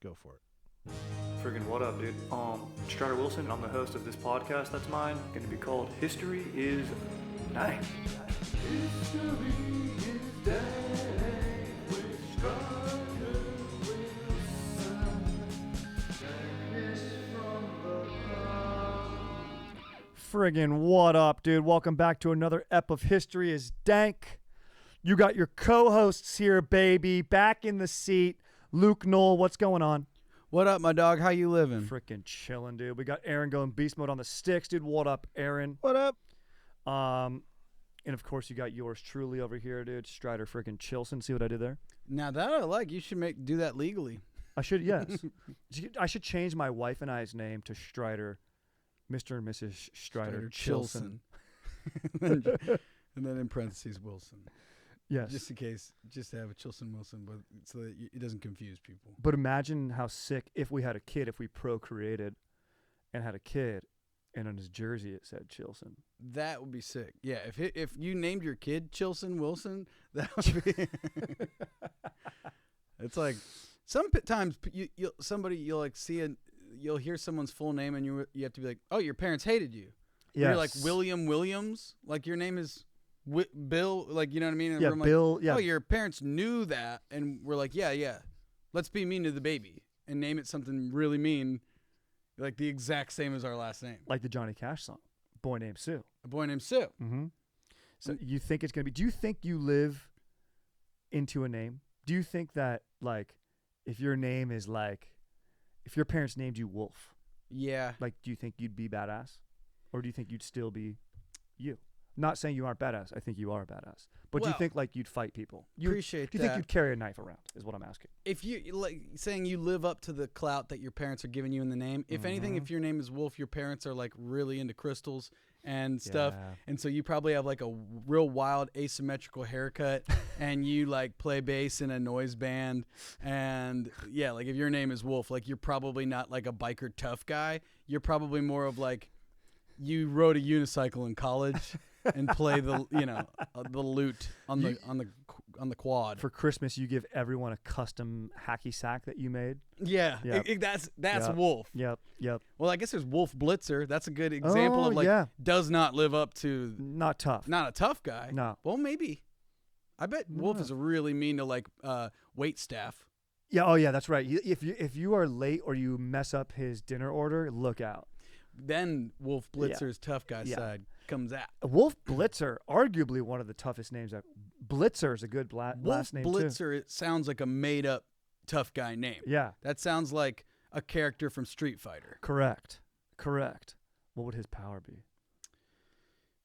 Go for it. Friggin' what up, dude? Strider Wilson, I'm the host of this podcast that's mine, going to be called History is Dank. History is Dank with Strider Wilson. Dankness from the past. Friggin' what up, dude? Welcome back to another ep of History is Dank. You got your co-hosts here, baby, back in the seat. Luke, Null, what's going on? What up, my dog? How you living? Freaking chilling, dude. We got Aaron going beast mode on the sticks, dude. What up, Aaron? What up? And of course you got yours truly over here, dude. Strider freaking Chilson. See what I did there? Now that I like. You should do that legally. I should, yes. I should change my wife and I's name to Strider, Mr. and Mrs. Strider Chilson. And then in parentheses, Wilson. Yes. Just in case, just to have a Chilson Wilson, but so that it doesn't confuse people. But imagine how sick if we had a kid, if we procreated and had a kid, and on his jersey it said Chilson. That would be sick. Yeah, if you named your kid Chilson Wilson, that would be. It's like sometimes you'll like you'll hear someone's full name and you have to be like, oh, your parents hated you. Yeah. You're like William Williams, like your name is Bill, like, you know what I mean? And Yeah, we're Bill. like, Yeah. oh, your parents knew that, and we're like, yeah, let's be mean to the baby and name it something really mean, like the exact same as our last name. Like the Johnny Cash song, Boy Named Sue. A boy named Sue. Mm-hmm. So you think it's going to be, do you think you live into a name? Do you think that, like, if your name is like, if your parents named you Wolf, Yeah. like, do you think you'd be badass? Or do you think you'd still be you? Not saying you aren't badass. I think you are badass. But do you Well, think, like, you'd fight people? Appreciate Do you that. think you'd carry a knife around is what I'm asking. If you, like, saying you live up to the clout that your parents are giving you in the name, if anything, if your name is Wolf, your parents are, like, really into crystals and stuff. Yeah. And so you probably have, like, a real wild asymmetrical haircut and you, like, play bass in a noise band. And, yeah, like, if your name is Wolf, like, you're probably not, like, a biker tough guy. You're probably more of, like, you rode a unicycle in college and play the, the lute on the quad. For Christmas, you give everyone a custom hacky sack that you made. Yeah, Yep. that's Yep. Wolf. Yep. Well, I guess there's Wolf Blitzer. That's a good example of, like, yeah. does not live up to, Not tough. not a tough guy. No. Well, maybe. I bet Wolf is really mean to, like, wait staff. Yeah. Oh, yeah. That's right. If you are late or you mess up his dinner order, look out. Then Wolf Blitzer's tough guy side comes out. Wolf Blitzer, arguably one of the toughest names. Blitzer is a good Wolf last name Blitzer, it sounds like a made up tough guy name. Yeah. That sounds like a character from Street Fighter. Correct. What would his power be?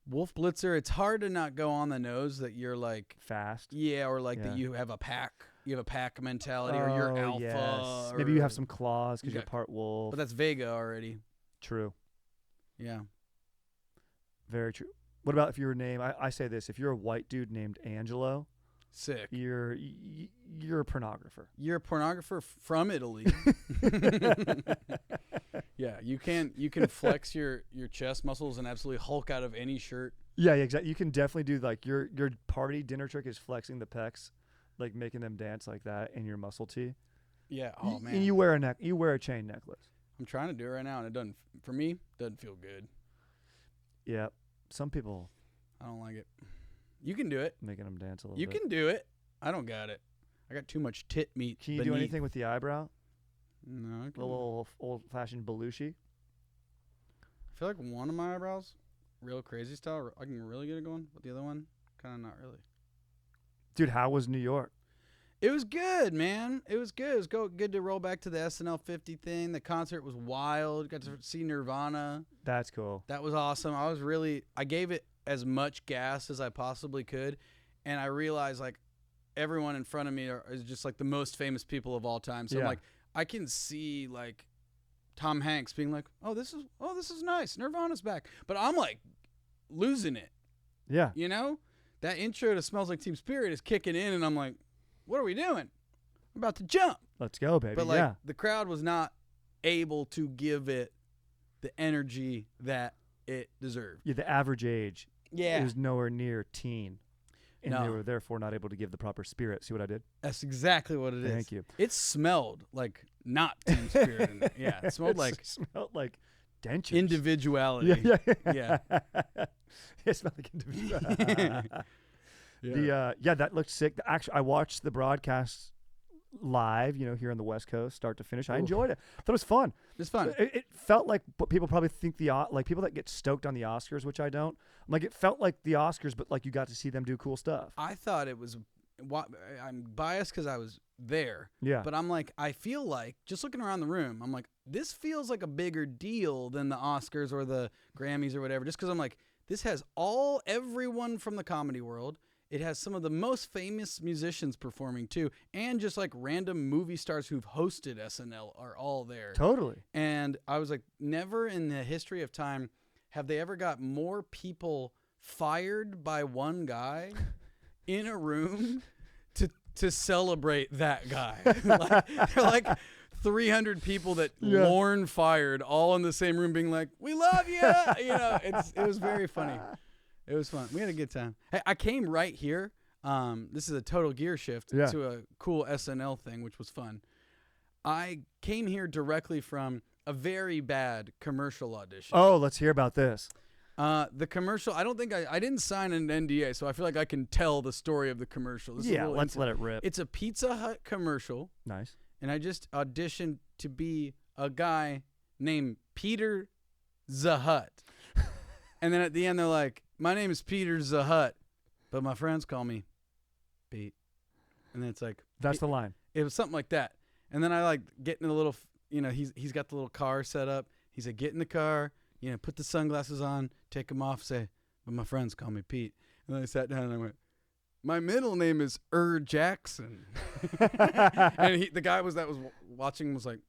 Wolf Blitzer, it's hard to not go on the nose that you're, like, Fast. yeah, or like Yeah. that you have a pack. You have a pack mentality, or you're alpha. Yes. Or, Maybe you have some claws because you you're got- part wolf. But that's Vega already. True. Yeah. Very true. What about if your name? I say this: if you're a white dude named Angelo, Sick. you're a pornographer. You're a pornographer from Italy. Yeah, you can flex your chest muscles and absolutely hulk out of any shirt. Yeah, exactly. You can definitely do, like, your party dinner trick is flexing the pecs, like making them dance like that in your muscle tee. Yeah. Oh man. And you wear a chain necklace. I'm trying to do it right now, and it doesn't. For me, doesn't feel good. Yeah. Some people I don't like it. You can do it. making them dance a little You bit. can do it. I don't got it. I got too much tit meat. Can you do beneath. anything with the eyebrow? No. I A little old-fashioned Belushi? feel like one of my eyebrows, real crazy style, I can really get it going. But the other one, kind of not really. Dude, how was New York? It was good, man. It was good. It was good to roll back to the SNL 50 thing. The concert was wild. Got to see Nirvana. That's cool. That was awesome. I gave it as much gas as I possibly could. And I realized, like, everyone in front of me is just, like, the most famous people of all time. So I'm Yeah. like, I can see, like, Tom Hanks being like, oh, this is nice. Nirvana's back. But I'm, like, losing it. Yeah. You know? That intro to Smells Like Teen Spirit is kicking in, and I'm like, what are we doing? We're about to jump. Let's go, baby. But, like, yeah. the crowd was not able to give it the energy that it deserved. Yeah, the average age Yeah. is nowhere near teen. And No. they were therefore not able to give the proper spirit. See what I did? That's exactly what it is. Thank you. It smelled like not team spirit in it. Yeah, it smelled like dentures. individuality. Yeah. It smelled like individuality. That looked sick. Actually, I watched the broadcast live, here on the West Coast, start to finish. I enjoyed it. I thought it was fun. It's fun. It felt like what people probably think like people that get stoked on the Oscars, which I don't. Like it felt like the Oscars, but like you got to see them do cool stuff. I thought it was. I'm biased because I was there. Yeah. But I'm like, I feel like just looking around the room, I'm like, this feels like a bigger deal than the Oscars or the Grammys or whatever. Just because I'm like, this has everyone from the comedy world. It has some of the most famous musicians performing too, and just like random movie stars who've hosted SNL are all there. Totally. And I was like, never in the history of time have they ever got more people fired by one guy in a room to celebrate that guy. They're like 300 people that Lorne fired all in the same room being like, we love you. It was very funny. It was fun. We had a good time. Hey, I came right here. This is a total gear shift to a cool SNL thing, which was fun. I came here directly from a very bad commercial audition. Oh, let's hear about this. The commercial, I don't think I didn't sign an NDA, so I feel like I can tell the story of the commercial. Let's let it rip. It's a Pizza Hut commercial. Nice. And I just auditioned to be a guy named Peter Zahut. And then at the end, they're like, my name is Peter Zahut, but my friends call me Pete. And then it's like, that's the line. It was something like that. And then I like get in a little, he's got the little car set up. He said, get in the car, put the sunglasses on, take them off, say, but my friends call me Pete. And then I sat down and I went, my middle name is Jackson. And the guy that was watching was like,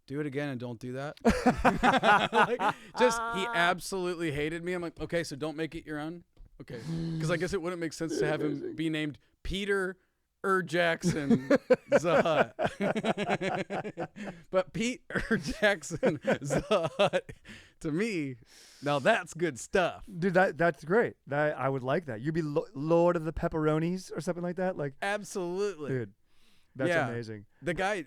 do it again and don't do that. He absolutely hated me. I'm like, okay, so don't make it your own. Okay. Because I guess it wouldn't make sense to have him be named Peter Jackson Zahut. But Pete Jackson Zahut, to me, now that's good stuff. Dude, that's great. I would like that. You'd be Lord of the Pepperonis or something like that. Like absolutely. Dude, that's amazing. The guy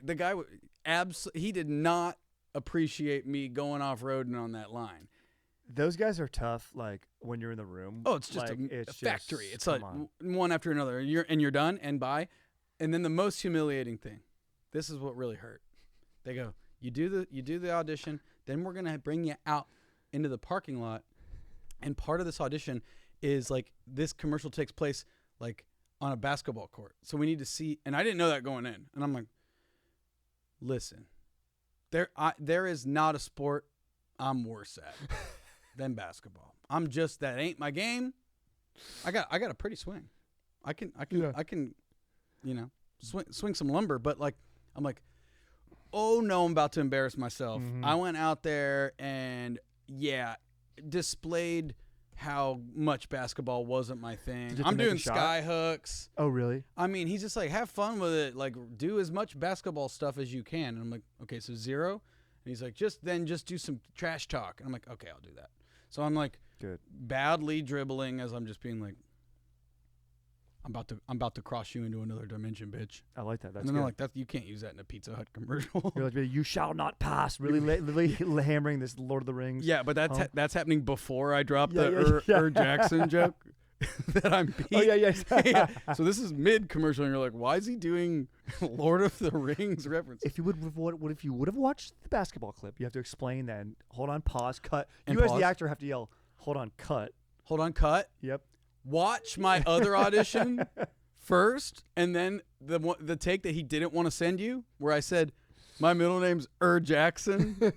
he did not appreciate me going off-roading on that line. Those guys are tough, like, when you're in the room. Oh, it's just a factory. It's like one after another. You're done, and bye. And then the most humiliating thing, this is what really hurt. They go, you do the audition, then we're going to bring you out into the parking lot, and part of this audition is, like, this commercial takes place, like, on a basketball court. So we need to see, and I didn't know that going in. And I'm like, listen, there is not a sport I'm worse at than basketball. That ain't my game. I got a pretty swing. I can swing some lumber, but like I'm like, oh no, I'm about to embarrass myself. Mm-hmm. I went out there and displayed how much basketball wasn't my thing. I'm doing sky hooks. Oh, really? I mean, he's just like, have fun with it. Like, do as much basketball stuff as you can. And I'm like, okay, so 0. And he's like, just do some trash talk. And I'm like, okay, I'll do that. So I'm like, good, badly dribbling as I'm just being like, I'm about to cross you into another dimension, bitch. I like that. That's and then good. they're like, you can't use that in a Pizza Hut commercial. You're like, you shall not pass. Really hammering this Lord of the Rings. Yeah, but that's happening before I drop the Jackson joke that I'm Pete. Oh yeah. So this is mid commercial, and you're like, why is he doing Lord of the Rings reference? If you would have watched the basketball clip, you have to explain that. And hold on, pause, cut. And you as pause. the actor have to yell, hold on, cut. Hold on, cut. Yep. Watch my other audition first, and then the take that he didn't want to send you, where I said, my middle name's Jackson.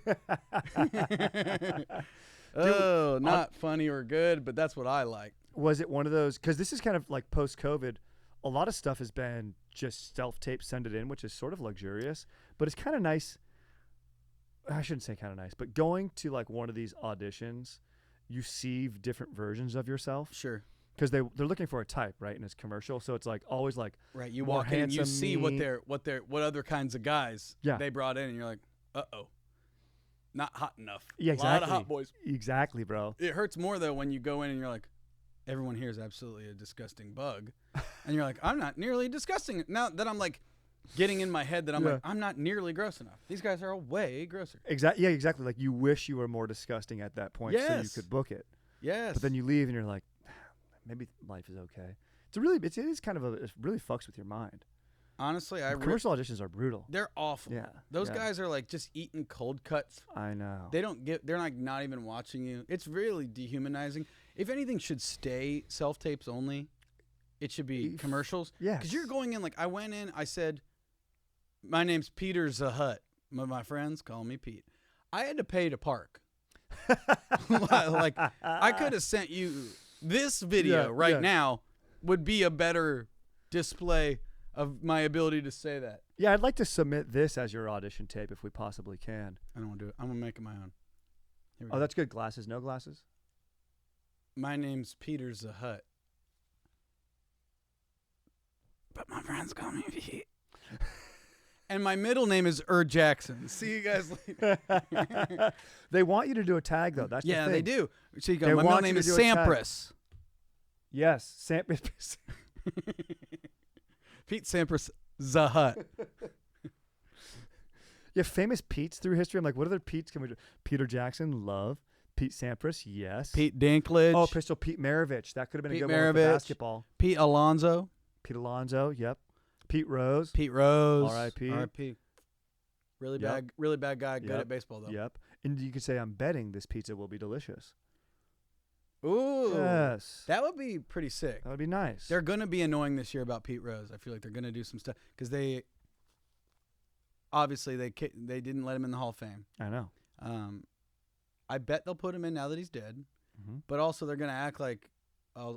Oh, not funny or good, but that's what I like. Was it one of those, because this is kind of like post-COVID, a lot of stuff has been just self-tape, send it in, which is sort of luxurious, but it's kind of nice. I shouldn't say kind of nice, but going to like one of these auditions, you see different versions of yourself. Sure. Because they're looking for a type, right? And it's commercial, so it's like always like right. You walk in and you see what other kinds of guys they brought in, and you're like, not hot enough. Yeah, exactly. A lot of hot boys. Exactly, bro. It hurts more though when you go in and you're like, everyone here is absolutely a disgusting bug, and you're like, I'm not nearly disgusting. Now that I'm like getting in my head that I'm Yeah. like, I'm not nearly gross enough. These guys are way grosser. Exactly. Yeah, exactly. Like you wish you were more disgusting at that point so you Yes. could book it. Yes. But then you leave and you're like, maybe life is okay. It is kind of it really fucks with your mind. Honestly, Commercial auditions are brutal. they're awful. Yeah. Those yeah. guys are like just eating cold cuts. I know. They're like not even watching you. It's really dehumanizing. If anything should stay self-tapes only, it should be commercials. Yes. Because you're going in, like, I went in, I said, my name's Peter Zahut. My friends call me Pete. I had to pay to park. Like, I could have sent you this video now would be a better display of my ability to say that. Yeah, I'd like to submit this as your audition tape if we possibly can. I don't want to do it. I'm going to make it my own. Here we Oh, go. that's good. Glasses, no glasses? My name's Peter Zahut. But my friends call me Pete. And my middle name is Jackson. See you guys later. They want you to do a tag, though. That's the thing. they do. So you go, They my middle want you name to is do a tag. Sampras. Yes. Pete Sampras Zahut. Yeah, famous Pete's through history. I'm like, what other Pete's can we do? Peter Jackson, love. Pete Sampras, yes. Pete Dinklage. Oh, Pistol Pete Maravich. That could have been Pete a good one with the Maravich. basketball. Pete Alonso. Pete Alonso, yep. Pete Rose. Pete Rose. R.I.P. R.I.P. Really Yep. really bad guy. Good Yep. at baseball though. Yep. And you could say, I'm betting this pizza will be delicious. Ooh. Yes. That would be pretty sick. That would be nice. They're going to be annoying this year about Pete Rose. I feel like they're going to do some stuff because they obviously they didn't let him in the Hall of Fame. I know. I bet they'll put him in now that he's dead, but also they're going to act like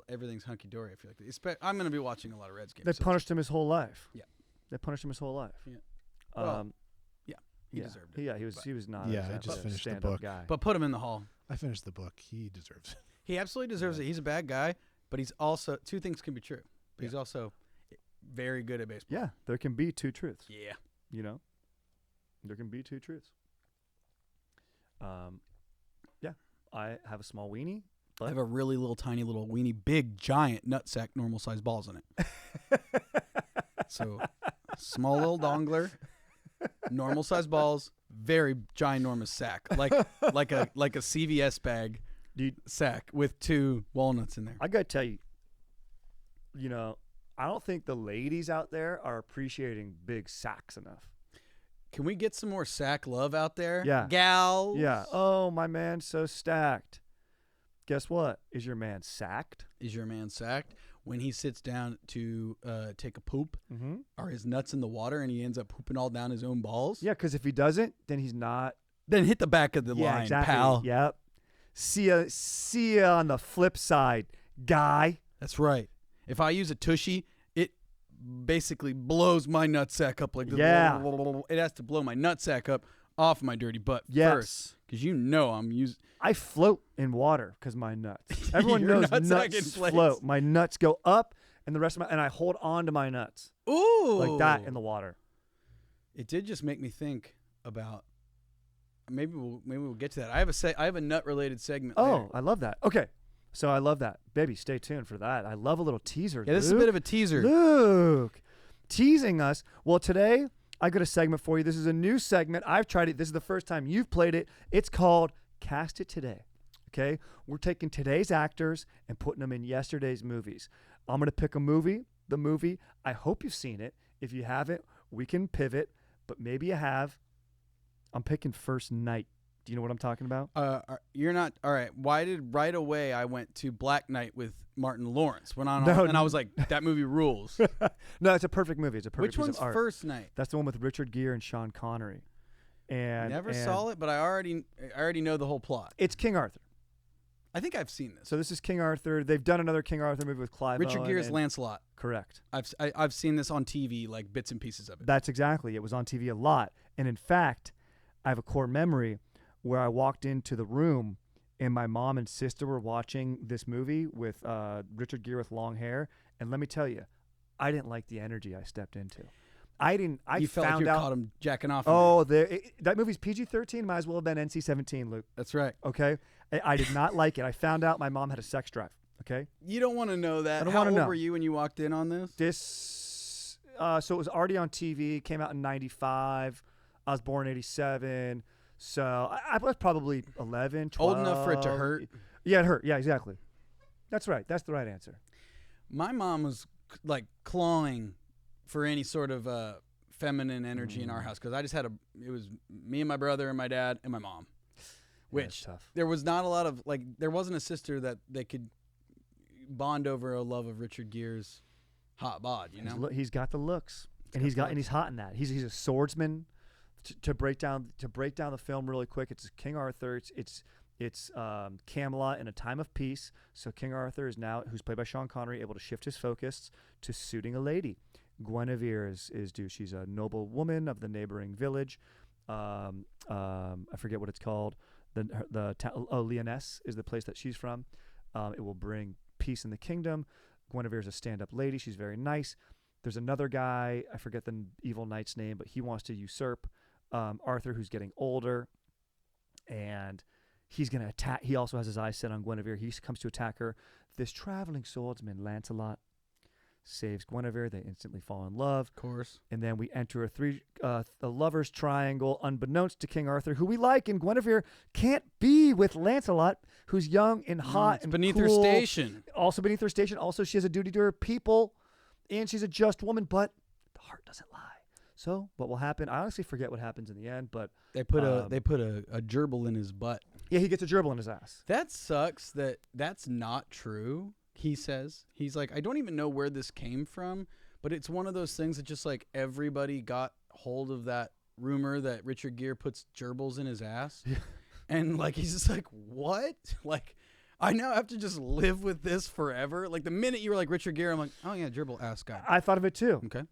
everything's hunky dory. I feel like I'm going to be watching a lot of Reds games. They punished him his whole life. Yeah. They punished him his whole life. Yeah. Well, he yeah. deserved it. Yeah, he was not. Yeah, I exactly just a finished the stand-up book. guy. But put him in the Hall. I finished the book. He deserves it. He absolutely deserves it. He's a bad guy, but he's also two things can be true. But he's also very good at baseball. Yeah, there can be two truths. Yeah. You know, there can be two truths. Yeah, I have a small weenie. I have a really little, tiny, little weenie, big, giant nutsack, normal size balls in it. So, small little dongler, normal size balls, very ginormous sack, like a CVS bag sack with 2 walnuts in there. I gotta tell you, you know, I don't think the ladies out there are appreciating big sacks enough. Can we get some more sack love out there? Yeah. Gals. Yeah. Oh, my man's so stacked. Guess what? Is your man sacked? Is your man sacked? When he sits down to take a poop, Mm-hmm. are his nuts in the water and he ends up pooping all down his own balls? Yeah, because if he doesn't, then he's not. Then hit the back of the Yeah, line, exactly. pal. Yep. See ya on the flip side, guy. That's right. If I use a tushy, it basically blows my nutsack up like this. Yeah. It has to blow my nutsack up off my dirty butt Yes. first. Because you know I'm using. I float in water because my nuts. Everyone Your knows nutsack nuts inflates. float. My nuts go up, and the rest of and I hold on to my nuts Ooh. like that in the water. It did just make me think about. Maybe we'll get to that. I have a nut related segment. Oh, later. I love that. Okay, so I love that, baby. Stay tuned for that. I love a little teaser. Yeah, this is a Luke. bit of a teaser. Luke, teasing us. Well, today I got a segment for you. This is a new segment. I've tried it. This is the first time you've played it. It's called Cast It Today. Okay, we're taking today's actors and putting them in yesterday's movies. I'm gonna pick a movie. The movie. I hope you've seen it. If you haven't, we can pivot. But maybe you have. I'm picking First Night. Do you know what I'm talking about? You're not all right. Why did right away I went to Black Knight with Martin Lawrence and I was like, that movie rules. No, it's a perfect movie. It's a perfect Which piece one's of art. First Night? That's the one with Richard Gere and Sean Connery. And Never saw it, but I already know the whole plot. It's King Arthur. I think I've seen this. So this is King Arthur. They've done another King Arthur movie with Clive Richard Owen Gere's and- Lancelot. Correct. I've seen this on TV, like bits and pieces of it. That's exactly. It was on TV a lot. And in fact, I have a core memory where I walked into the room and my mom and sister were watching this movie with Richard Gere with long hair. And let me tell you, I didn't like the energy I stepped into. You felt like you caught him jacking off. Oh, that movie's PG-13. Might as well have been NC-17, Luke. That's right. Okay? I did not like it. I found out my mom had a sex drive. Okay? You don't want to know that. I don't How wanna old know. were you when you walked in on this? This So it was already on TV. Came out in '95. I was born in '87. So I was probably 11, 12. Old enough for it to hurt. Yeah, it hurt. Yeah, exactly. That's right. That's the right answer. My mom was like clawing for any sort of feminine energy in our house because I just had it was me and my brother and my dad and my mom, which tough. there was not a lot of there wasn't a sister that they could bond over a love of Richard Gere's hot bod, you know. He's got the looks, and he's hot in that. He's a swordsman. To break down the film really quick, it's King Arthur. It's Camelot in a time of peace. So King Arthur is now, who's played by Sean Connery, able to shift his focus to suiting a lady. Guinevere is due. She's a noble woman of the neighboring village. I forget what it's called. Lyonesse is the place that she's from. It will bring peace in the kingdom. Guinevere is a stand-up lady. She's very nice. There's another guy, I forget the evil knight's name, but he wants to usurp Arthur, who's getting older, and he's going to attack. He also has his eyes set on Guinevere. He comes to attack her. This traveling swordsman, Lancelot, saves Guinevere. They instantly fall in love. Of course. And then we enter a lover's triangle, unbeknownst to King Arthur, who we like, and Guinevere can't be with Lancelot, who's young and hot and beneath cool. her station. Also beneath her station. Also, she has a duty to her people, and she's a just woman, but the heart doesn't lie. So what will happen? I honestly forget what happens in the end, but They put a gerbil in his butt. yeah, he gets a gerbil in his ass. That sucks. That's not true. He says, he's like, I don't even know where this came from, but it's one of those things that just like everybody got hold of that rumor that Richard Gere puts gerbils in his ass, and like he's just like, what? Like, I now have to just live with this forever. Like the minute you were like Richard Gere, I'm like, oh yeah, gerbil ass guy. I thought of it too. Okay.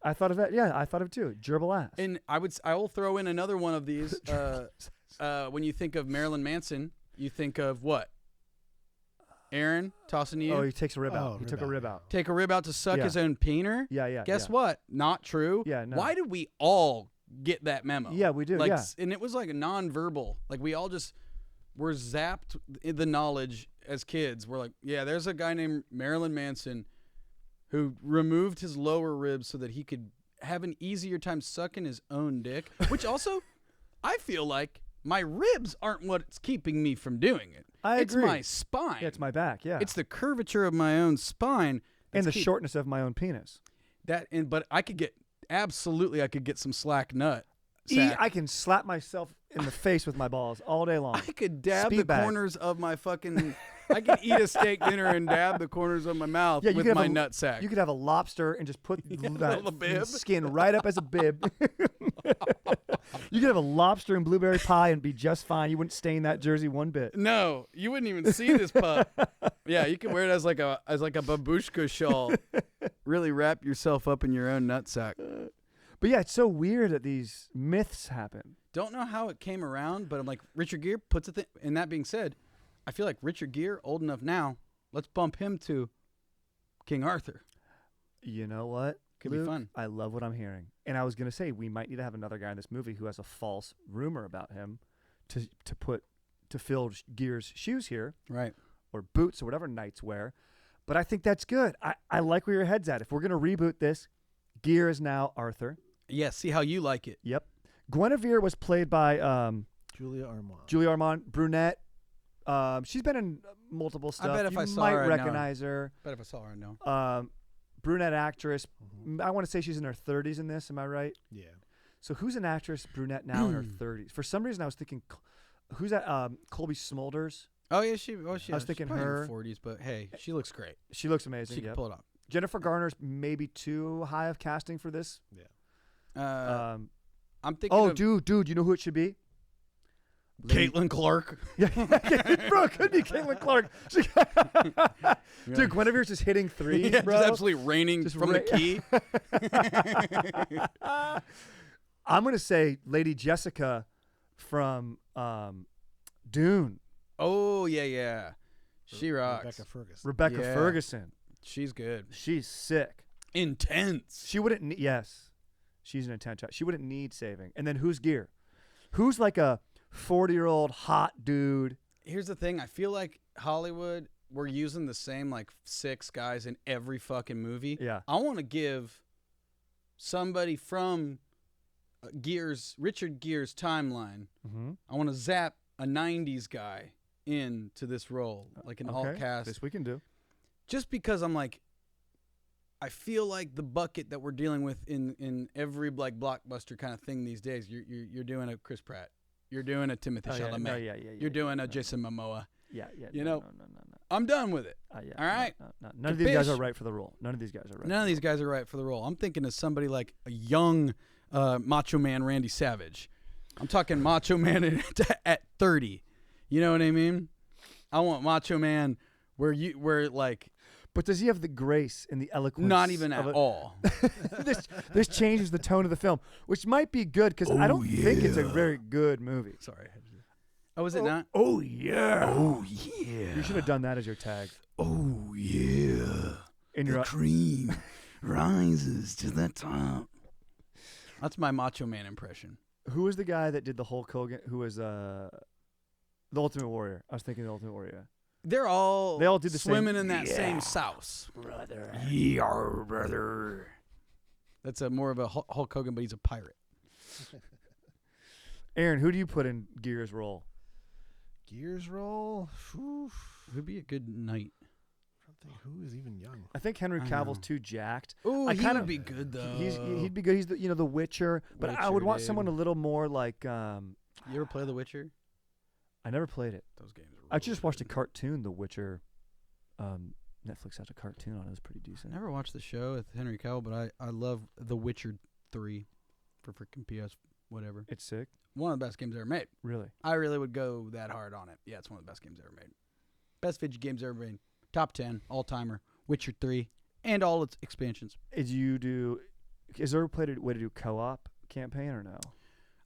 I thought of it. Yeah, I thought of it too. Gerbil ass. And I will throw in another one of these. When you think of Marilyn Manson, you think of what? Aaron tossing to you. Oh, he takes a rib out. Oh, He took a rib out. Take a rib out to suck Yeah. his own peener. Yeah. Guess yeah. what? Not true. Yeah, no. Why did we all get that memo? Yeah, we do, Like, yeah. And it was like a non-verbal. Like we all just were zapped in the knowledge as kids. We're like, yeah, there's a guy named Marilyn Manson who removed his lower ribs so that he could have an easier time sucking his own dick. Which also, I feel like my ribs aren't what's keeping me from doing it. It's agree. my spine. Yeah, it's my back. Yeah. It's the curvature of my own spine. and the that's shortness of my own penis. But I could get some slack nut. I can slap myself in the face with my balls all day long. I could dab Speed the bag. corners of my fucking. I could eat a steak dinner and dab the corners of my mouth Yeah, you with could have my a- nut sack. You could have a lobster and just put that the bib. skin right up as a bib. You could have a lobster and blueberry pie and be just fine. You wouldn't stain that jersey one bit. No, you wouldn't even see this pup. Yeah, you could wear it as like a babushka shawl. Really wrap yourself up in your own nutsack. But yeah, it's so weird that these myths happen. Don't know how it came around, but I'm like, Richard Gere puts a thing. And that being said, I feel like Richard Gere, old enough now, let's bump him to King Arthur. You know what? Could be Luke? fun. I love what I'm hearing. And I was going to say, we might need to have another guy in this movie who has a false rumor about him to fill Gere's shoes here, Right. or boots, or whatever knights wear. But I think that's good. I like where your head's at. If we're going to reboot this, Gere is now Arthur. Yeah, see how you like it. Yep. Guinevere was played by Julia Armand. Julia Armand, brunette. She's been in multiple stuff. bet if you I saw might her, I'd know her. recognize her. Bet if I saw her, no. Brunette actress. I want to say she's in her 30s in this. Am I right? Yeah. So who's an actress brunette now in her 30s? For some reason, I was thinking, who's that? Colby Smulders. Oh yeah, she. I was she's thinking probably in her. 40s, but hey, she looks great. She looks amazing. She can yep. pull it off. Jennifer Garner's maybe too high of casting for this. I'm thinking. Oh, of dude, you know who it should be? Caitlin Clark. Yeah, bro, it could be Caitlin Clark. Dude, Guinevere's just hitting threes, Yeah, bro. just absolutely raining Just from the key. I'm gonna say Lady Jessica from Dune. Oh yeah. She rocks. Rebecca Ferguson. Rebecca Yeah. Ferguson. She's good. She's sick. Intense. She wouldn't need. Yes, she's an intense child. She wouldn't need saving. And then who's Gere? Who's like a 40-year-old hot dude? Here's the thing. I feel like Hollywood, we're using the same like 6 guys in every fucking movie. Yeah. I want to give somebody from Richard Gere's timeline. Mm-hmm. I want to zap a 90s guy into this role, like an alt cast. This we can do. Just because I'm like, I feel like the bucket that we're dealing with in every like blockbuster kind of thing these days. You're doing a Chris Pratt. You're doing a Timothy Chalamet. You're doing a Jason Momoa. Yeah. You no, know, no. I'm done with it. All right. No. None of these guys are right for the role. None of these guys are right for the role. I'm thinking of somebody like a young Macho Man Randy Savage. I'm talking Macho Man at 30. You know what I mean? I want Macho Man where like. But does he have the grace and the eloquence? Not even at all. This changes the tone of the film, which might be good because I don't think it's a very good movie. Sorry. Oh, is it not? Oh yeah. Oh yeah. You should have done that as your tag. Oh yeah. In your cream rises to the top. That's my Macho Man impression. Who was the guy that did the Hulk Hogan? Who was the Ultimate Warrior? I was thinking the Ultimate Warrior. They all did the swimming same. in that same sauce, brother. Yeah, brother. That's more of a Hulk Hogan, but he's a pirate. Aaron, who do you put in Gere's role? Gere's role? Who'd be a good knight? I don't think who is even young. I think Henry Cavill's too jacked. Ooh, he would be good though. He'd be good. He's the Witcher, but I would want someone a little more like. You ever play The Witcher? I never played it. Those games. I just watched a cartoon, The Witcher. Netflix has a cartoon on it. It was pretty decent. I never watched the show with Henry Cavill, but I love The Witcher 3 for freaking PS whatever. It's sick. One of the best games ever made. Really? I really would go that hard on it. Yeah, it's one of the best games ever made. Best video games ever made. Top 10, all-timer. Witcher 3, and all its expansions. Is there a way to do co-op campaign or no?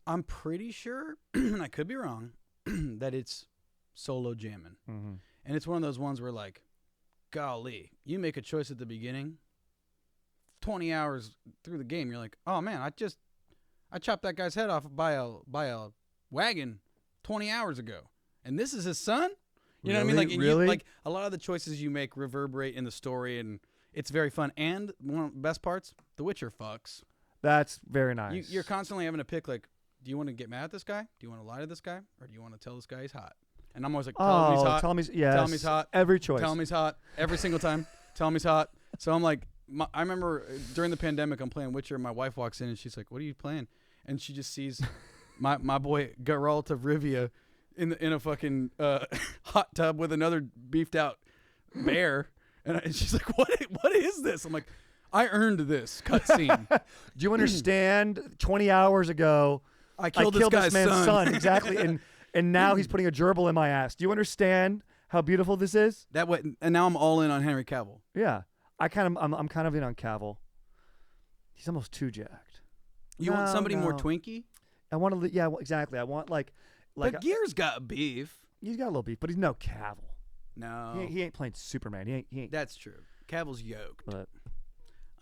I'm pretty sure, and I could be wrong, that it's solo jamming. Mm-hmm. And it's one of those ones where, like, golly, you make a choice at the beginning, 20 hours through the game, you're like, oh, man, I chopped that guy's head off by a wagon 20 hours ago. And this is his son? You know what I mean? Like, really? Like a lot of the choices you make reverberate in the story, and it's very fun. And one of the best parts, The Witcher fucks. That's very nice. You're constantly having to pick, like, do you want to get mad at this guy? Do you want to lie to this guy? Or do you want to tell this guy he's hot? And I'm always like, tell him he's hot. Tell him he's hot. Every choice. Tell him he's hot. Every single time. Tell him he's hot. So I'm like, I remember during the pandemic, I'm playing Witcher, and my wife walks in, and she's like, what are you playing? And she just sees my boy Geralt of Rivia in a fucking hot tub with another beefed out bear, and she's like, "What is this?" I'm like, "I earned this cutscene." Do you understand? 20 hours ago, I killed this guy's man's son. Exactly, and now he's putting a gerbil in my ass. Do you understand how beautiful this is? That way, and now I'm all in on Henry Cavill. Yeah, I'm kind of in on Cavill. He's almost too jacked. You want somebody more twinky? I want to. Yeah, exactly. I want like. But Gere's got beef. He's got a little beef, but he's no Cavill. No, he ain't playing Superman. He ain't. That's true. Cavill's yoked. But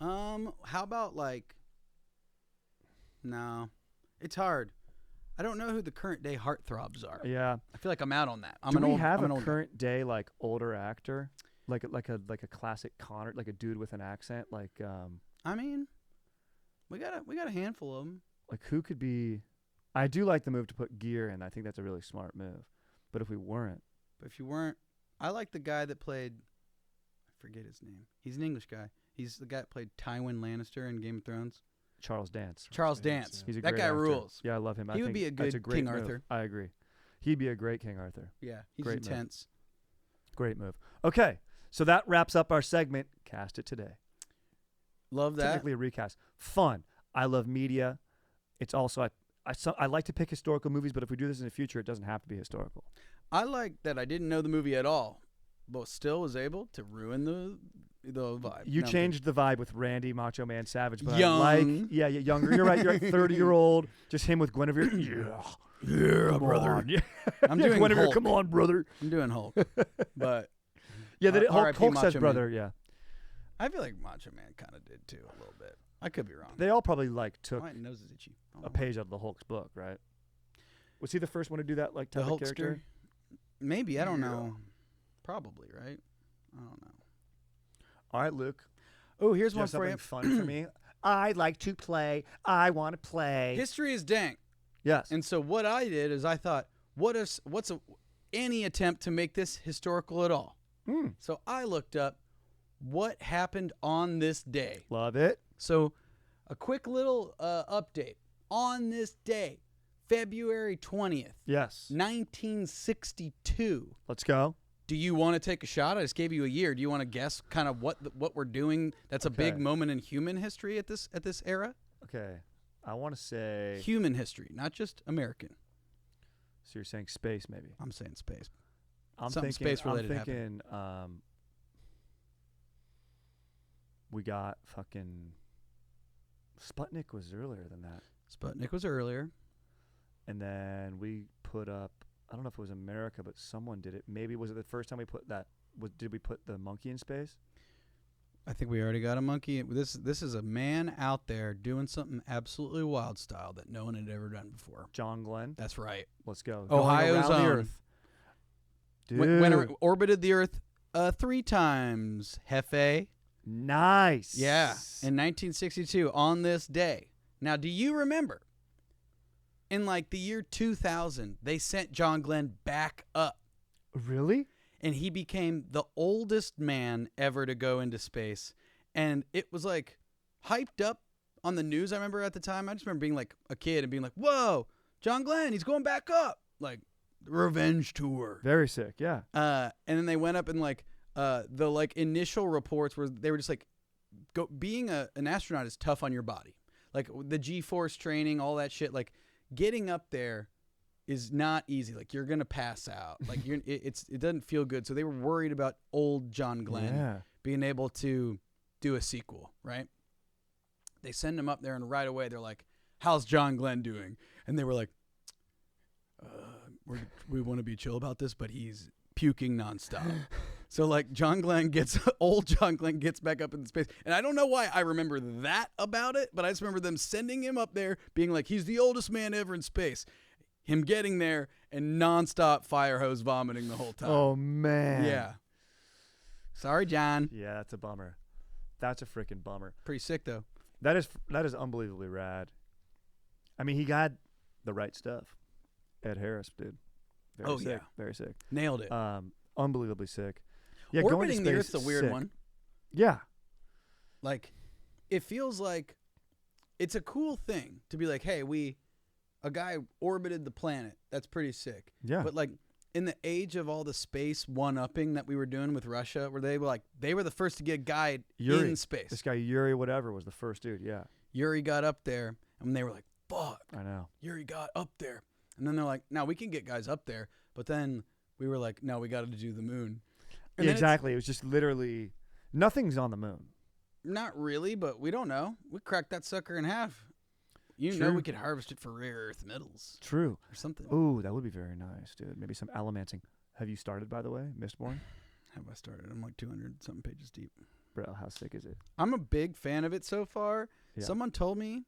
how about like? No, it's hard. I don't know who the current day heartthrobs are. Yeah, I feel like I'm out on that. Do we have a current day like older actor, like a classic Connor, like a dude with an accent, like I mean, we got a handful of them. Like who could be? I do like the move to put Gere in. I think that's a really smart move. But if you weren't, I like the guy that played. I forget his name. He's an English guy. He's the guy that played Tywin Lannister in Game of Thrones. Charles Dance. Charles Dance. He's a that great guy actor. rules. Yeah, I love him. He would be a good King Arthur. I agree. He'd be a great King Arthur. Yeah, he's Great intense. Move. Great move. Okay, so that wraps up our segment. Cast it today. Love that. Technically a recast. Fun. I love media. It's also I like to pick historical movies, but if we do this in the future, it doesn't have to be historical. I like that I didn't know the movie at all, but still was able to ruin the vibe. You changed the vibe with Randy Macho Man Savage, but young. Younger. You're right. You're right. 30-year-old, just him with Guinevere. Yeah, brother. Yeah. I'm doing Guinevere. Hulk. Come on, brother. I'm doing Hulk, but yeah, Hulk says Macho brother. Man. Yeah, I feel like Macho Man kind of did too a little bit. I could be wrong. they all probably like took My nose is itchy. a page out of the Hulk's book, right? Was he the first one to do that? Like type The of character? Maybe, I don't know. Probably, right? I don't know. All right, Luke. Oh, here's Do you one have for you. something fun for me. I like to play. I want to play. History is dank. Yes. And so what I did is I thought, what's any attempt to make this historical at all? So I looked up what happened on this day. Love it. So a quick little update. On this day, February 20th, Yes. 1962. Let's go. Do you want to take a shot? I just gave you a year. Do you want to guess kind of what we're doing? That's a big Okay. moment in human history at this era. Okay. I want to say. Human history, not just American. So you're saying space, maybe? I'm saying space. I'm Something thinking. space-related I'm thinking. We got fucking. Sputnik was earlier than that, Sputnik was earlier. and then we put up. I don't know if it was America, but someone did it. Maybe was it the first time we put that? Did we put the monkey in space? I think we already got a monkey. This is a man out there doing something absolutely wild style that no one had ever done before. John Glenn. That's right. Let's go. Ohio's Going around the own. Earth. Dude. When orbited the Earth 3 times. Hefe. Nice. Yeah, in 1962 on this day. Now, do you remember? In like the year 2000, they sent John Glenn back up, Really? and he became the oldest man ever to go into space. And it was like hyped up on the news. I remember at the time. I just remember being like a kid and being like, "Whoa, John Glenn, he's going back up!" Like the revenge tour. Very sick. Yeah. And then they went up and like the like initial reports were they were just like, being an astronaut is tough on your body, like the G-force training, all that shit. Like getting up there is not easy. Like you're gonna pass out. Like it doesn't feel good. So they were worried about old John Glenn being able to do a sequel, right? They send him up there and right away they're like, "How's John Glenn doing?" And they were like, we want to be chill about this, but he's puking nonstop. So like old John Glenn gets back up into space. And I don't know why I remember that about it, but I just remember them sending him up there being like, he's the oldest man ever in space. Him getting there and nonstop fire hose vomiting the whole time. Oh man. Yeah. Sorry, John. Yeah, that's a bummer. That's a freaking bummer. Pretty sick though. That is unbelievably rad. I mean, he got the right stuff. Ed Harris did. Very sick. Yeah. Very sick. Nailed it. Unbelievably sick. Yeah, Orbiting going to the space Earth's a is weird sick. one. Yeah. Like, it feels like it's a cool thing to be like, hey, a guy orbited the planet. That's pretty sick. Yeah. But like in the age of all the space one-upping that we were doing with Russia, where they were the first to get a guy Yuri, in space. This guy Yuri whatever was the first dude. Yeah. Yuri got up there, and they were like, fuck, I know. Yuri got up there. And then they're like, now we can get guys up there. But then we were like, no, we got to do the moon. And Yeah, then exactly. It was just literally nothing's on the moon. Not really, but we don't know. We cracked that sucker in half. You know True. we could harvest it for rare earth metals True. or something. Ooh, that would be very nice, dude. Maybe some allomancing. Have you started, by the way, Mistborn? Have I started? I'm like 200-something pages deep. Bro, how sick is it? I'm a big fan of it so far. Yeah. Someone told me,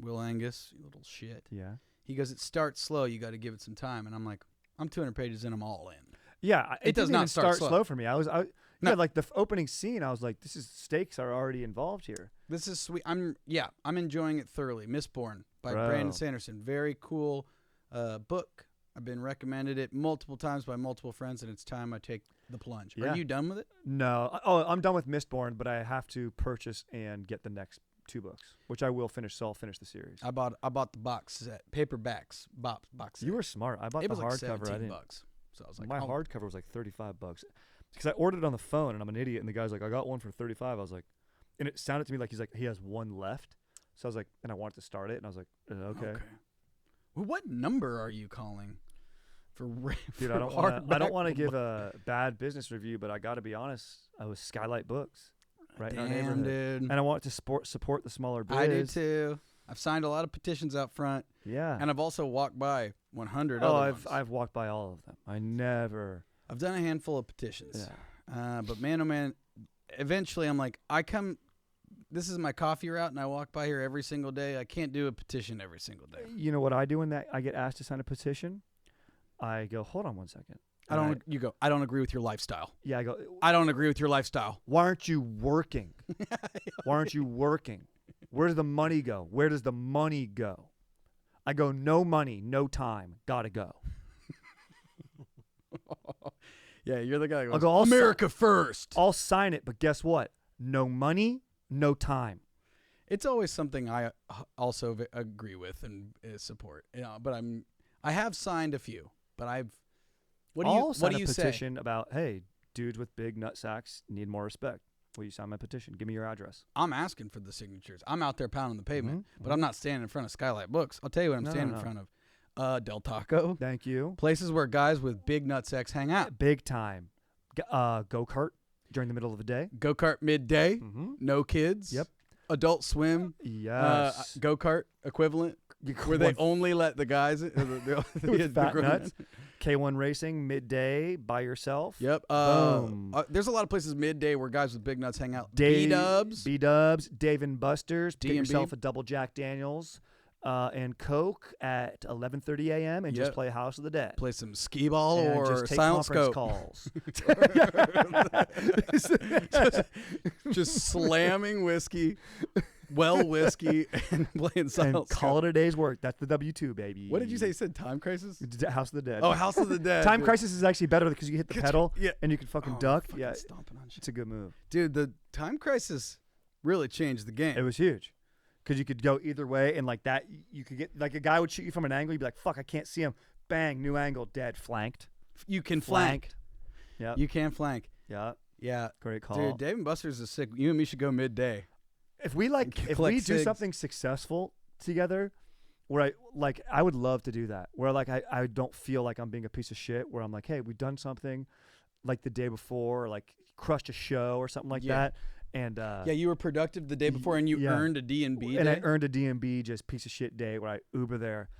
Will Angus, you little shit. Yeah. He goes, it starts slow. You got to give it some time. And I'm like, I'm 200 pages in. I'm all in. Yeah, It does didn't not even start slow. slow For me. No. Yeah, like the opening scene, I was like, this is stakes are already involved here. This is sweet. I'm enjoying it thoroughly. Mistborn by Bro. Brandon Sanderson. Very cool book. I've been recommended it multiple times by multiple friends, and it's time I take the plunge. Yeah. Are you done with it? No. Oh, I'm done with Mistborn, but I have to purchase and get the next 2 books, which I will finish. So I'll finish the series. I bought the box set, paperbacks, box set. You were smart. I bought It the was like hardcover. I $17. didn't. So I was like, My oh, hardcover was like $35 because I ordered it on the phone, and I'm an idiot. And the guy's like, I got one for $35. I was like, and it sounded to me like he has one left. So I was like, and I wanted to start it, and I was like, okay. Well, what number are you calling? Dude, I don't want to give a bad business review, but I got to be honest. I was Skylight Books, right in our neighborhood, dude. and I want to support the smaller biz. I do too. I've signed a lot of petitions out front, Yeah, and I've also walked by 100 oh, other ones. I've walked by all of them. I never. I've done a handful of petitions. Yeah. But man, oh man, eventually I'm like, this is my coffee route, and I walk by here every single day. I can't do a petition every single day. You know what I do when I get asked to sign a petition? I go, hold on one second. I don't agree with your lifestyle. Yeah, I go. I don't agree with your lifestyle. Why aren't you working? Why aren't you working? Where does the money go? Where does the money go? I go, no money, no time. Gotta go. Yeah, you're the guy who I'll goes, go, America first. I'll sign it, but guess what? No money, no time. It's always something I also agree with and support. But I have signed a few, but what do you say? Petition about, hey, dudes with big nut sacks need more respect. Will you sign my petition? Give me your address. I'm asking for the signatures. I'm out there pounding the pavement, but I'm not standing in front of Skylight Books. I'll tell you what I'm standing in front of. Del Taco. Thank you. Places where guys with big nutsacks hang out. Big time. Go-kart during the middle of the day. Go-kart midday. No kids. Yep. Adult Swim. Yes. Go-kart equivalent. Where they only let the guys the fat nuts. K1 racing midday by yourself. Yep. Boom. There's a lot of places midday where guys with big nuts hang out. B-Dubs, Dave and Buster's. Get D&B. yourself a double Jack Daniels and Coke at 11:30 a.m. and just play House of the Dead. Play some skee ball and or just take silent conference scope. calls. just slamming whiskey, whiskey, and playing silent and call it a day's work. That's the W2, baby. What did you say? You said Time Crisis? House of the Dead. Oh, House of the Dead. Time Crisis is actually better because you hit the pedal yeah. and you can fucking duck. Fucking Yeah, stomping on shit. it's a good move. Dude, the Time Crisis really changed the game. It was huge because you could go either way, and like that, you could get like a guy would shoot you from an angle. You'd be like, "Fuck, I can't see him." Bang, new angle, dead, flanked. You can flank. Yeah, You can flank. yeah, Yeah. great call. Dude, Dave and Buster's is sick. You and me should go midday. If we if we do something successful together, where I would love to do that. Where like I don't feel like I'm being a piece of shit. Where I'm like, hey, we've done something, like the day before, or like crushed a show or something like that. And yeah, you were productive the day before, and you earned a D&B. And I earned a D&B just piece of shit day where I Uber there.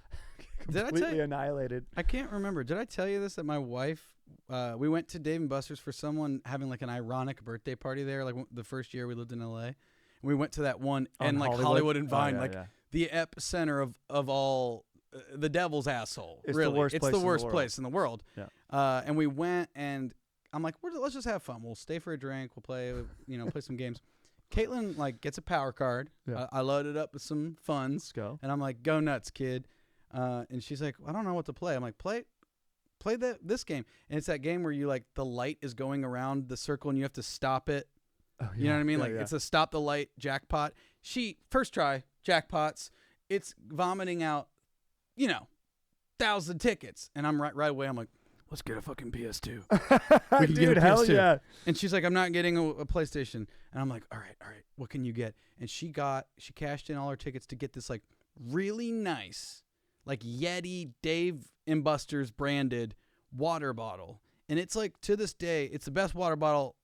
Did I tell completely you? Annihilated. I can't remember. Did I tell you this? That my wife, we went to Dave and Buster's for someone having like an ironic birthday party there. Like the first year we lived in LA, and we went to that one and like Hollywood and Vine, the epicenter of all the devil's asshole. It's really, the worst. It's place the worst place in the world. Yeah. And we went, and I'm like, let's just have fun. We'll stay for a drink. We'll play, play some games. Caitlin like gets a power card. Yeah. I loaded up with some funds. Let's go. And I'm like, go nuts, kid. And she's like, I don't know what to play. I'm like, play this game. And it's that game where you like the light is going around the circle and you have to stop it. Oh, You know what I mean? It's a stop the light jackpot. She first try jackpots. It's vomiting out, 1,000 tickets. And I'm right away. I'm like, let's get a fucking PS2. We can get a hell PS2. yeah. And she's like, I'm not getting a PlayStation. And I'm like, all right. What can you get? And she cashed in all her tickets to get this like really nice, like Yeti Dave and Buster's branded water bottle. And it's like, to this day, it's the best water bottle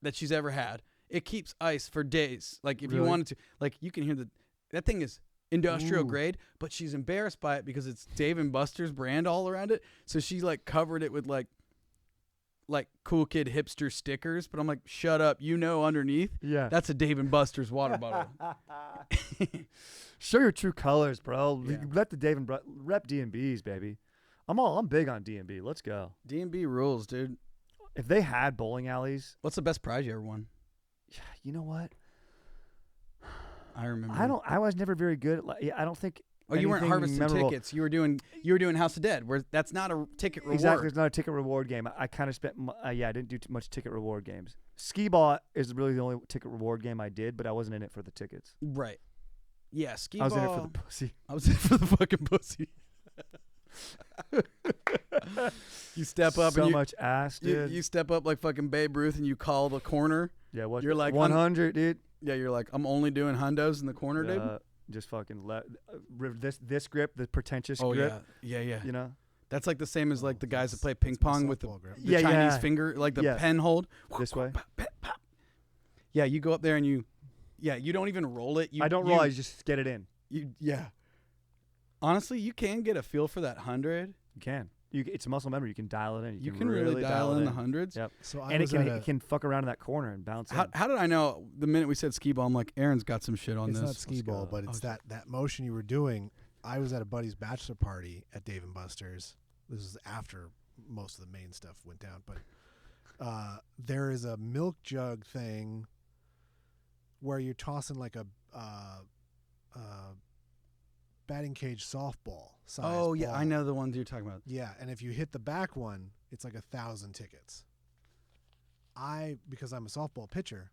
that she's ever had. It keeps ice for days. Like if you wanted to, like you can hear that thing is industrial grade, but she's embarrassed by it because it's Dave and Buster's brand all around it. So she like covered it with like cool kid hipster stickers. But I'm like, shut up. Underneath. Yeah. That's a Dave and Buster's water bottle. Show your true colors, bro. Yeah. Let the Dave and rep D&Bs, baby. I'm big on D&B. Let's go. D&B rules, dude. If they had bowling alleys, what's the best prize you ever won? You know what? I remember. I was never very good. I don't think. Oh, you weren't harvesting tickets. You were doing House of Dead, where that's not a ticket reward. Exactly, it's not a ticket reward game. I kind of spent. I didn't do too much ticket reward games. Skee ball is really the only ticket reward game I did, but I wasn't in it for the tickets. Right. Yeah, skee ball. I was in it for the pussy. I was in it for the fucking pussy. You step up so and much ass, dude. You step up like fucking Babe Ruth and you call the corner. Yeah, what? You're like 100, dude. Yeah, you're like, I'm only doing hundos in the corner, dude. Just fucking this grip, the pretentious grip. Yeah. You know, that's like the same as like the guys that play ping pong with the yeah, Chinese finger, like the pen hold. This way. Yeah, you go up there and you don't even roll it. I don't roll. I just get it in. Honestly, you can get a feel for that 100. You can. It's a muscle memory. You can dial it in. You can really dial in the hundreds. Yep. So it can fuck around in that corner and bounce. How did I know the minute we said skee ball? I'm like, Aaron's got some shit on this. It's not skee ball, but it's that motion you were doing. I was at a buddy's bachelor party at Dave and Buster's. This is after most of the main stuff went down, but there is a milk jug thing where you're tossing like a batting cage softball size. Oh yeah, ball. I know the ones you're talking about. Yeah, and if you hit the back one, it's like 1,000 tickets. Because I'm a softball pitcher,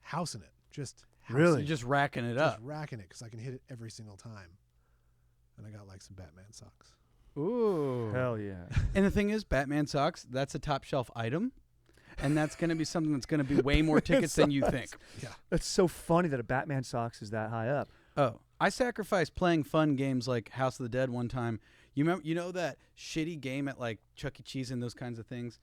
housing it. Just housing Really? You're just racking it just up. racking it because I can hit it every single time. And I got like some Batman socks. Ooh. Hell yeah. And the thing is, Batman socks, that's a top shelf item. And that's going to be something that's going to be way more tickets than you think. Yeah. That's so funny that a Batman socks is that high up. Oh, I sacrificed playing fun games like House of the Dead one time. You know that shitty game at like Chuck E. Cheese and those kinds of things,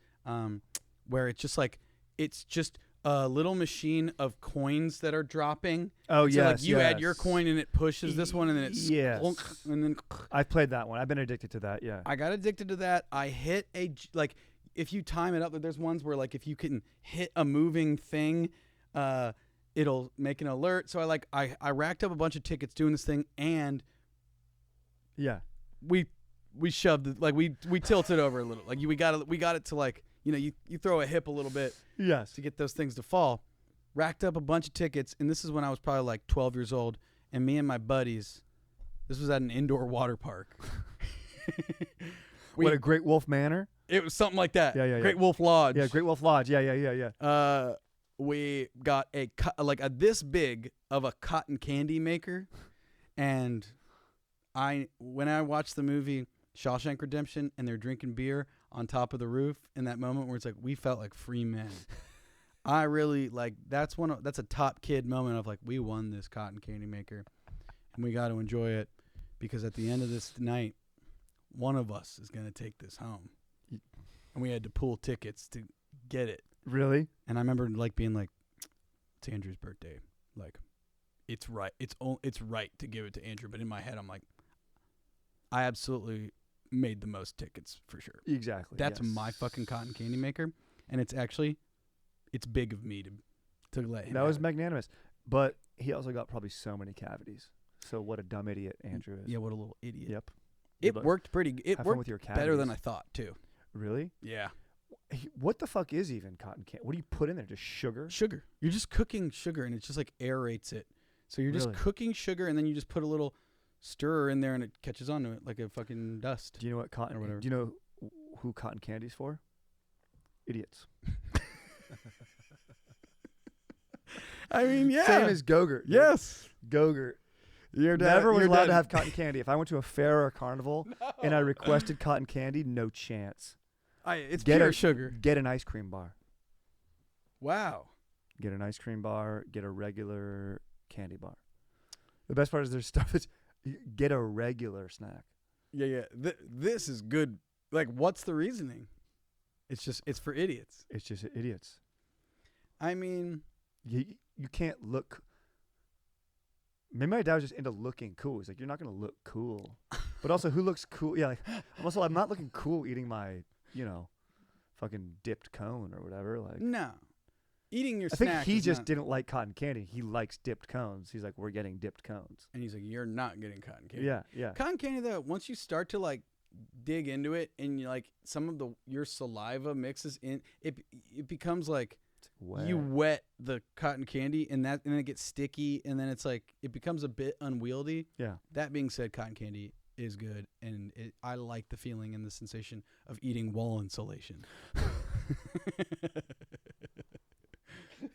where it's just a little machine of coins that are dropping. Oh, so yes, like you add your yes. coin and it pushes this one and then it's Yes. and then I've played that one. I've been addicted to that, yeah. I got addicted to that. I hit like if you time it up, there's ones where like if you can hit a moving thing, it'll make an alert. So I racked up a bunch of tickets doing this thing, and Yeah. we shoved it, like we tilted over a little. Like we got it to like, you throw a hip a little bit Yes. to get those things to fall. Racked up a bunch of tickets, and this is when I was probably like 12 years old, and me and my buddies, this was at an indoor water park. What, a Great Wolf Manor? It was something like that. Yeah. Great Wolf Lodge. Yeah, Great Wolf Lodge. Yeah. We got a this big of a cotton candy maker, and when I watched the movie Shawshank Redemption and they're drinking beer on top of the roof in that moment where it's like we felt like free men. I really that's a top kid moment of like we won this cotton candy maker, and we got to enjoy it because at the end of this night, one of us is gonna take this home, and we had to pull tickets to get it. Really? And I remember like being like, it's Andrew's birthday. Like, it's right. It's right to give it to Andrew. But in my head, I'm like, I absolutely made the most tickets for sure. Exactly. That's yes. my fucking cotton candy maker. And it's big of me to let him That have was it. magnanimous. But he also got probably so many cavities. So what a dumb idiot Andrew is. Yeah, what a little idiot. Yep. It Good luck. worked pretty. It Have fun worked with your better than I cavities. thought too. Really? Yeah. What the fuck is even cotton candy? What do you put in there? Just sugar? Sugar. You're just cooking sugar, and it just like aerates it. So you're just Really? cooking sugar, and then you just put a little stirrer in there, and it catches onto it like a fucking dust. Do you know what cotton? Or whatever. Do you know who cotton candy's for? Idiots. I mean, yeah. Same as Go-Gurt. dude. Yes. Go-Gurt. You're Never was you're allowed dead. to have cotton candy. If I went to a fair or a carnival and I requested cotton candy, no chance. It's Get pure a- sugar. Get an ice cream bar. Wow. Get an ice cream bar. Get a regular candy bar. The best part is there's stuff that's get a regular snack. Yeah. This is good. Like, what's the reasoning? It's for idiots. It's just idiots. I mean, You can't look. Maybe my dad was just into looking cool. He's like, you're not gonna look cool. But also, who looks cool? Yeah, like I'm not looking cool eating my, fucking dipped cone or whatever. Like, no. Eating your I snack. think he is just not- didn't like cotton candy. He likes dipped cones. He's like, we're getting dipped cones. And he's like, you're not getting cotton candy. Yeah. Cotton candy though, once you start to like dig into it, and you like some of your saliva mixes in, it becomes like. Wet. You wet the cotton candy, and then it gets sticky, and then it's like it becomes a bit unwieldy. Yeah. That being said, cotton candy is good, and I like the feeling and the sensation of eating wall insulation.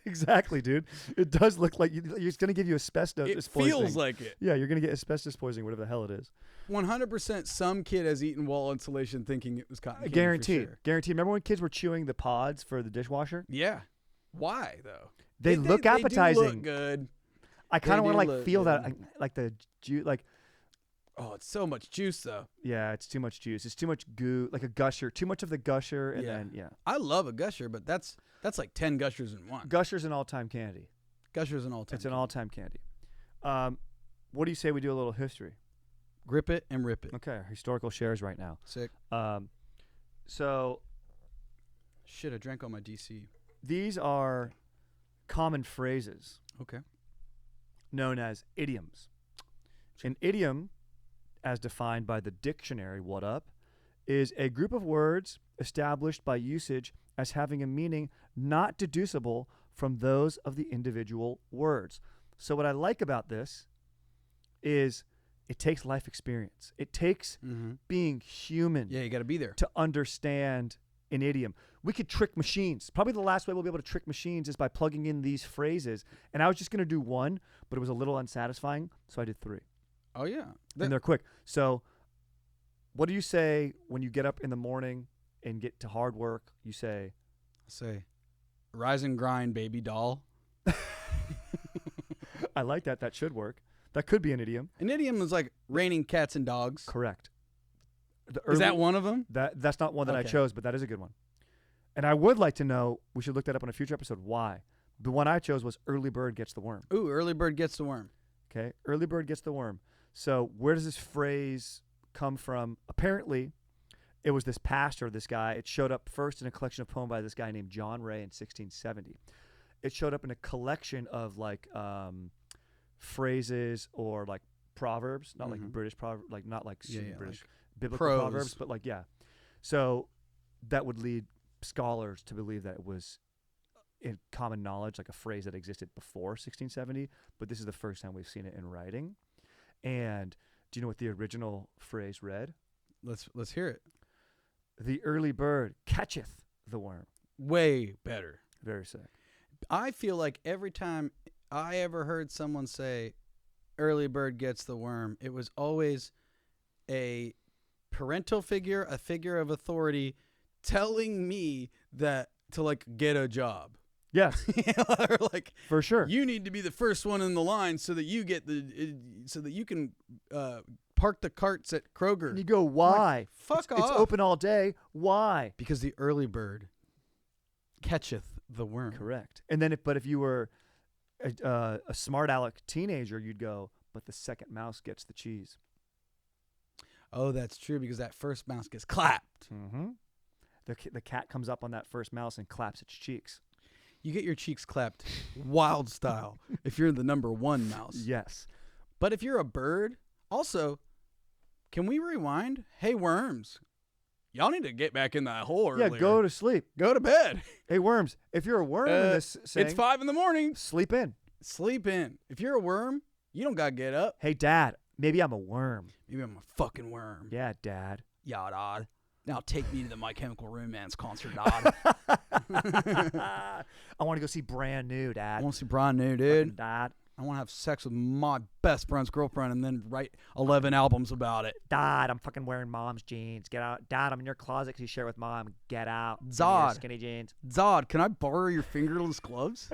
Exactly, dude. It does look like it's going to give you asbestos It poisoning. feels like it. Yeah, you're going to get asbestos poisoning, whatever the hell it is. 100%. Some kid has eaten wall insulation thinking it was cotton candy. Guaranteed. For sure. Guaranteed. Remember when kids were chewing the pods for the dishwasher? Yeah. Why though? They look They appetizing. do look good. I kind of They want to do look feel that, good. like the juice. Like, Oh, it's so much juice though. yeah, it's too much juice. It's too much goo. Like a gusher. Too much of the gusher, and Yeah. then yeah, I love a gusher, but that's like 10 gushers in one. gusher's an all-time candy. Gusher's an all-time. It's an all-time candy. What do you say we do a little history? Grip it and rip it. Okay, our historical shares right now. Sick. So Shit, I drank all my DC. these are common phrases Okay. known as idioms. An idiom, as defined by the dictionary, What Up, is a group of words established by usage as having a meaning not deducible from those of the individual words. So what I like about this is it takes life experience. It takes being human Yeah, you got to be there. to understand an idiom. We could trick machines. Probably the last way we'll be able to trick machines is by plugging in these phrases. And I was just going to do one, but it was a little unsatisfying, so I did 3. Oh yeah. And they're quick. So what do you say when you get up in the morning and get to hard work? You say, rise and grind, baby doll. I like that. That should work. That could be an idiom. An idiom is like raining cats and dogs. Correct. Is that one of them? That's not one that I Okay. chose, but that is a good one. And I would like to know, we should look that up on a future episode, why. The one I chose was early bird gets the worm. Ooh, early bird gets the worm. Okay, early bird gets the worm. So where does this phrase come from? Apparently, it was this pastor, this guy. It showed up first in a collection of poems by this guy named John Ray in 1670. It showed up in a collection of like phrases or like proverbs, not like British proverbs, like not like British like biblical prose. proverbs, but like So that would lead scholars to believe that it was in common knowledge, like a phrase that existed before 1670, but this is the first time we've seen it in writing. And do you know what the original phrase read? Let's hear it. The early bird catcheth the worm. Way better. Very sick. I feel like every time I ever heard someone say early bird gets the worm, it was always a parental figure, a figure of authority telling me that to like get a job. Yes, Or like for sure. you need to be the first one in the line so that you get so that you can park the carts at Kroger. And you go, why? Fuck It's off. open all day. Why? Because the early bird catcheth the worm. Correct. And then if you were a smart aleck teenager, you'd go, but the second mouse gets the cheese. Oh, that's true, because that first mouse gets clapped. Mm-hmm. The cat comes up on that first mouse and claps its cheeks. You get your cheeks clapped wild style if you're the number 1 mouse. Yes. But if you're a bird, also, can we rewind? Hey, worms, y'all need to get back in that hole earlier. Yeah, go to sleep. Go to bed. Hey, worms, if you're a worm in this saying, It's 5 a.m. sleep in. Sleep in. If you're a worm, you don't got to get up. Hey, Dad, maybe I'm a worm. Maybe I'm a fucking worm. Yeah, Dad. Yeah, Dad. Now take me to the My Chemical Romance concert, Dad. I want to go see Brand New, Dad. I want to see Brand New, dude. Fucking Dad. I want to have sex with my best friend's girlfriend and then write 11 albums about it. Dad, I'm fucking wearing Mom's jeans. Get out. Dad, I'm in your closet because you share with Mom. Get out. Give me your Zod. skinny jeans. Zod, can I borrow your fingerless gloves?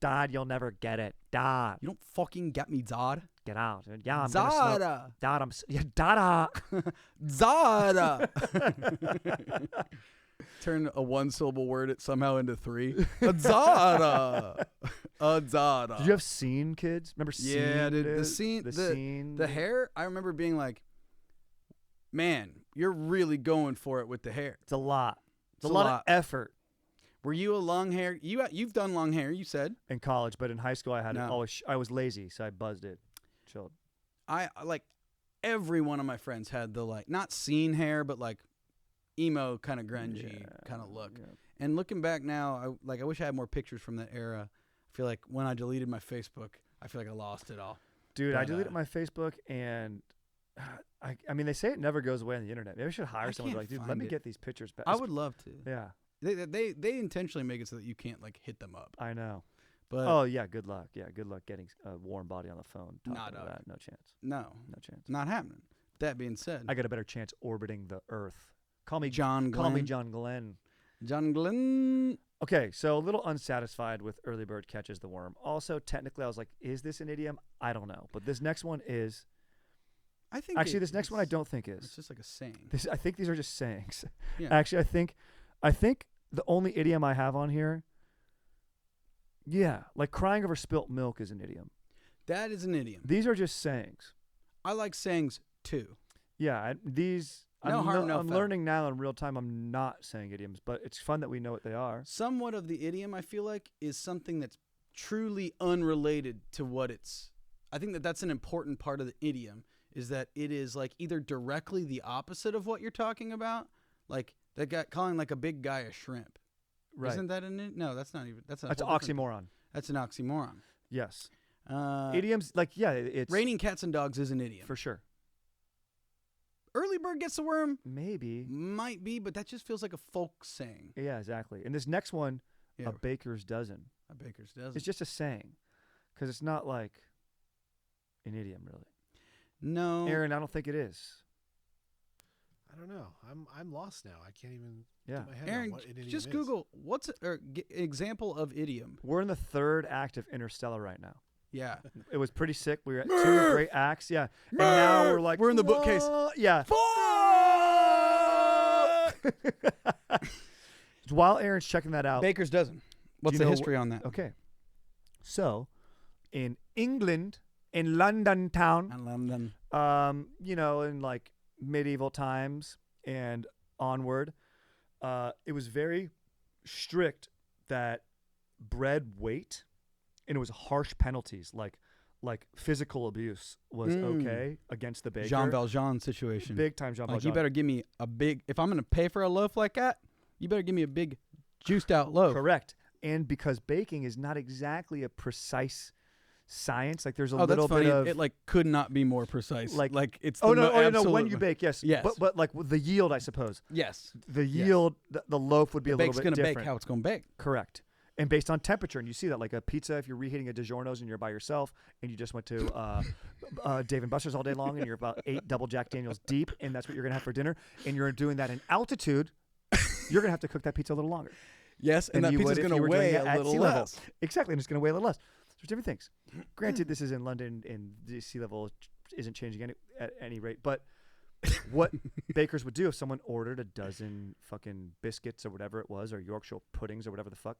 Dad, you'll never get it. Dad, You don't fucking get me, Zod. get out. Yeah, I'm gonna smoke. Zada. Dad, Dada. Zada. Turn a 1-syllable word somehow into 3. A Zada. A Zada. Did you have scene, kids? Remember scene? Yeah, dude. The dude? scene, The the scene. hair. I remember being like, man, you're really going for it with the hair. It's a lot. It's It's a a lot lot. of effort Were you a long hair? You've done long hair. You said. in college, but in high school I had it No. always. I was lazy, so I buzzed it. Chilled. I like every one of my friends had the like not scene hair, but like emo kind of grungy kind of look. Yeah. And looking back now, I wish I had more pictures from that era. I feel like when I deleted my Facebook, I feel like I lost it all. Dude, I But, deleted my Facebook, and I mean, they say it never goes away on the internet. Maybe I should hire I someone to be can't like, dude, let find me it. get these pictures back. I would love to. Yeah, They intentionally make it so that you can't like hit them up. I know. But Oh yeah, good luck. Yeah, good luck getting a warm body on the phone. Talking Nah, about dog. that. No chance. no, No chance. not happening. That being said, I got a better chance orbiting the Earth. Call me John Glenn. Call me John Glenn. John Glenn. Okay, so a little unsatisfied with early bird catches the worm. Also, technically, I was like, is this an idiom? I don't know. But this next one is. I think Actually, this next one I don't think It's is. just like a saying. I think these are just sayings. Yeah. Actually, I think the only idiom I have on here. Yeah, like crying over spilt milk is an idiom. That is an idiom. These are just sayings. I like sayings too. Yeah, these. No harm, no I'm foul. learning now in real time. I'm not saying idioms, but it's fun that we know what they are. Somewhat of the idiom, I feel like, is something that's truly unrelated to what it's. I think that that's an important part of the idiom, is that it is like either directly the opposite of what you're talking about, like that guy calling like a big guy a shrimp. Right. Isn't that an? No, that's not even. That's an That's an whole different- oxymoron. That's an oxymoron. Yes. Idioms, like, yeah, it's Raining cats and dogs is an idiom. for sure. Early bird gets the worm Maybe. might be, but that just feels like a folk saying. Yeah, exactly. And this next one, Yeah, a baker's dozen. a baker's dozen. It's just a saying, because it's not like an idiom, really. No, Aaron, I don't think it is. I don't know. I'm lost now. I can't even Yeah. get my head Aaron, around what an idiom just is. Google what's example of idiom. We're in the third act of Interstellar right now. Yeah, It was pretty sick. We were at 2 great acts. Yeah. And now we're like, We're in the bookcase. "What?" Yeah. While Aaron's checking that out. baker's dozen. What's you the know history on that? Okay. So, in England, in London town, And London. in like medieval times and onward, it was very strict that bread weight, and it was harsh penalties like physical abuse was okay against the baker. Jean Valjean situation. Big time Jean Like Valjean. you better give me a big. If I'm gonna pay for a loaf like that, you better give me a big, juiced out loaf. Correct. And because baking is not exactly a precise science, like there's a Oh, little that's funny. bit of It like could not be more precise. Like- it's. oh the no, no, absolute- when you bake, yes, Yes. but like with the yield, I suppose Yes. the yield, the loaf would be The a little bake's bit gonna different. bake how it's gonna bake. Correct. And based on temperature, and you see that like a pizza, if you're reheating a DiGiorno's and you're by yourself, and you just went to Dave and Buster's all day long, and you're about 8 double Jack Daniels deep, and that's what you're gonna have for dinner, and you're doing that in altitude, you're gonna have to cook that pizza a little longer. Yes, and than that you would pizza's if gonna you were doing weigh it a at little sea level. less. Exactly, and it's gonna weigh a little less. There's different things. Granted, this is in London, and the sea level isn't changing at any rate, but what bakers would do if someone ordered a dozen fucking biscuits or whatever it was, or Yorkshire puddings or whatever the fuck,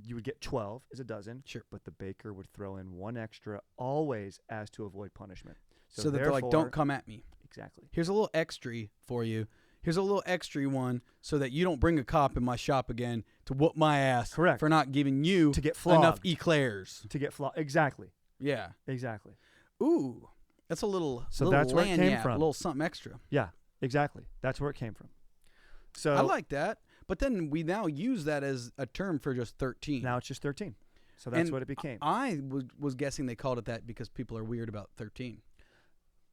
you would get 12 as a dozen. Sure. But the baker would throw in one extra always as to avoid punishment. So that they're like, don't come at me. Exactly. Here's a little extra for you. Here's a little extra one so that you don't bring a cop in my shop again to whoop my ass. Correct. For not giving you To get enough flogged. eclairs. To get exactly. Yeah. Exactly. Ooh, that's a little. So little that's where it came lanyard, from. A little something extra. Yeah, exactly. That's where it came from. So I like that. But then we now use that as a term for just 13. now it's just 13. So that's And what it became. I was guessing they called it that because people are weird about 13.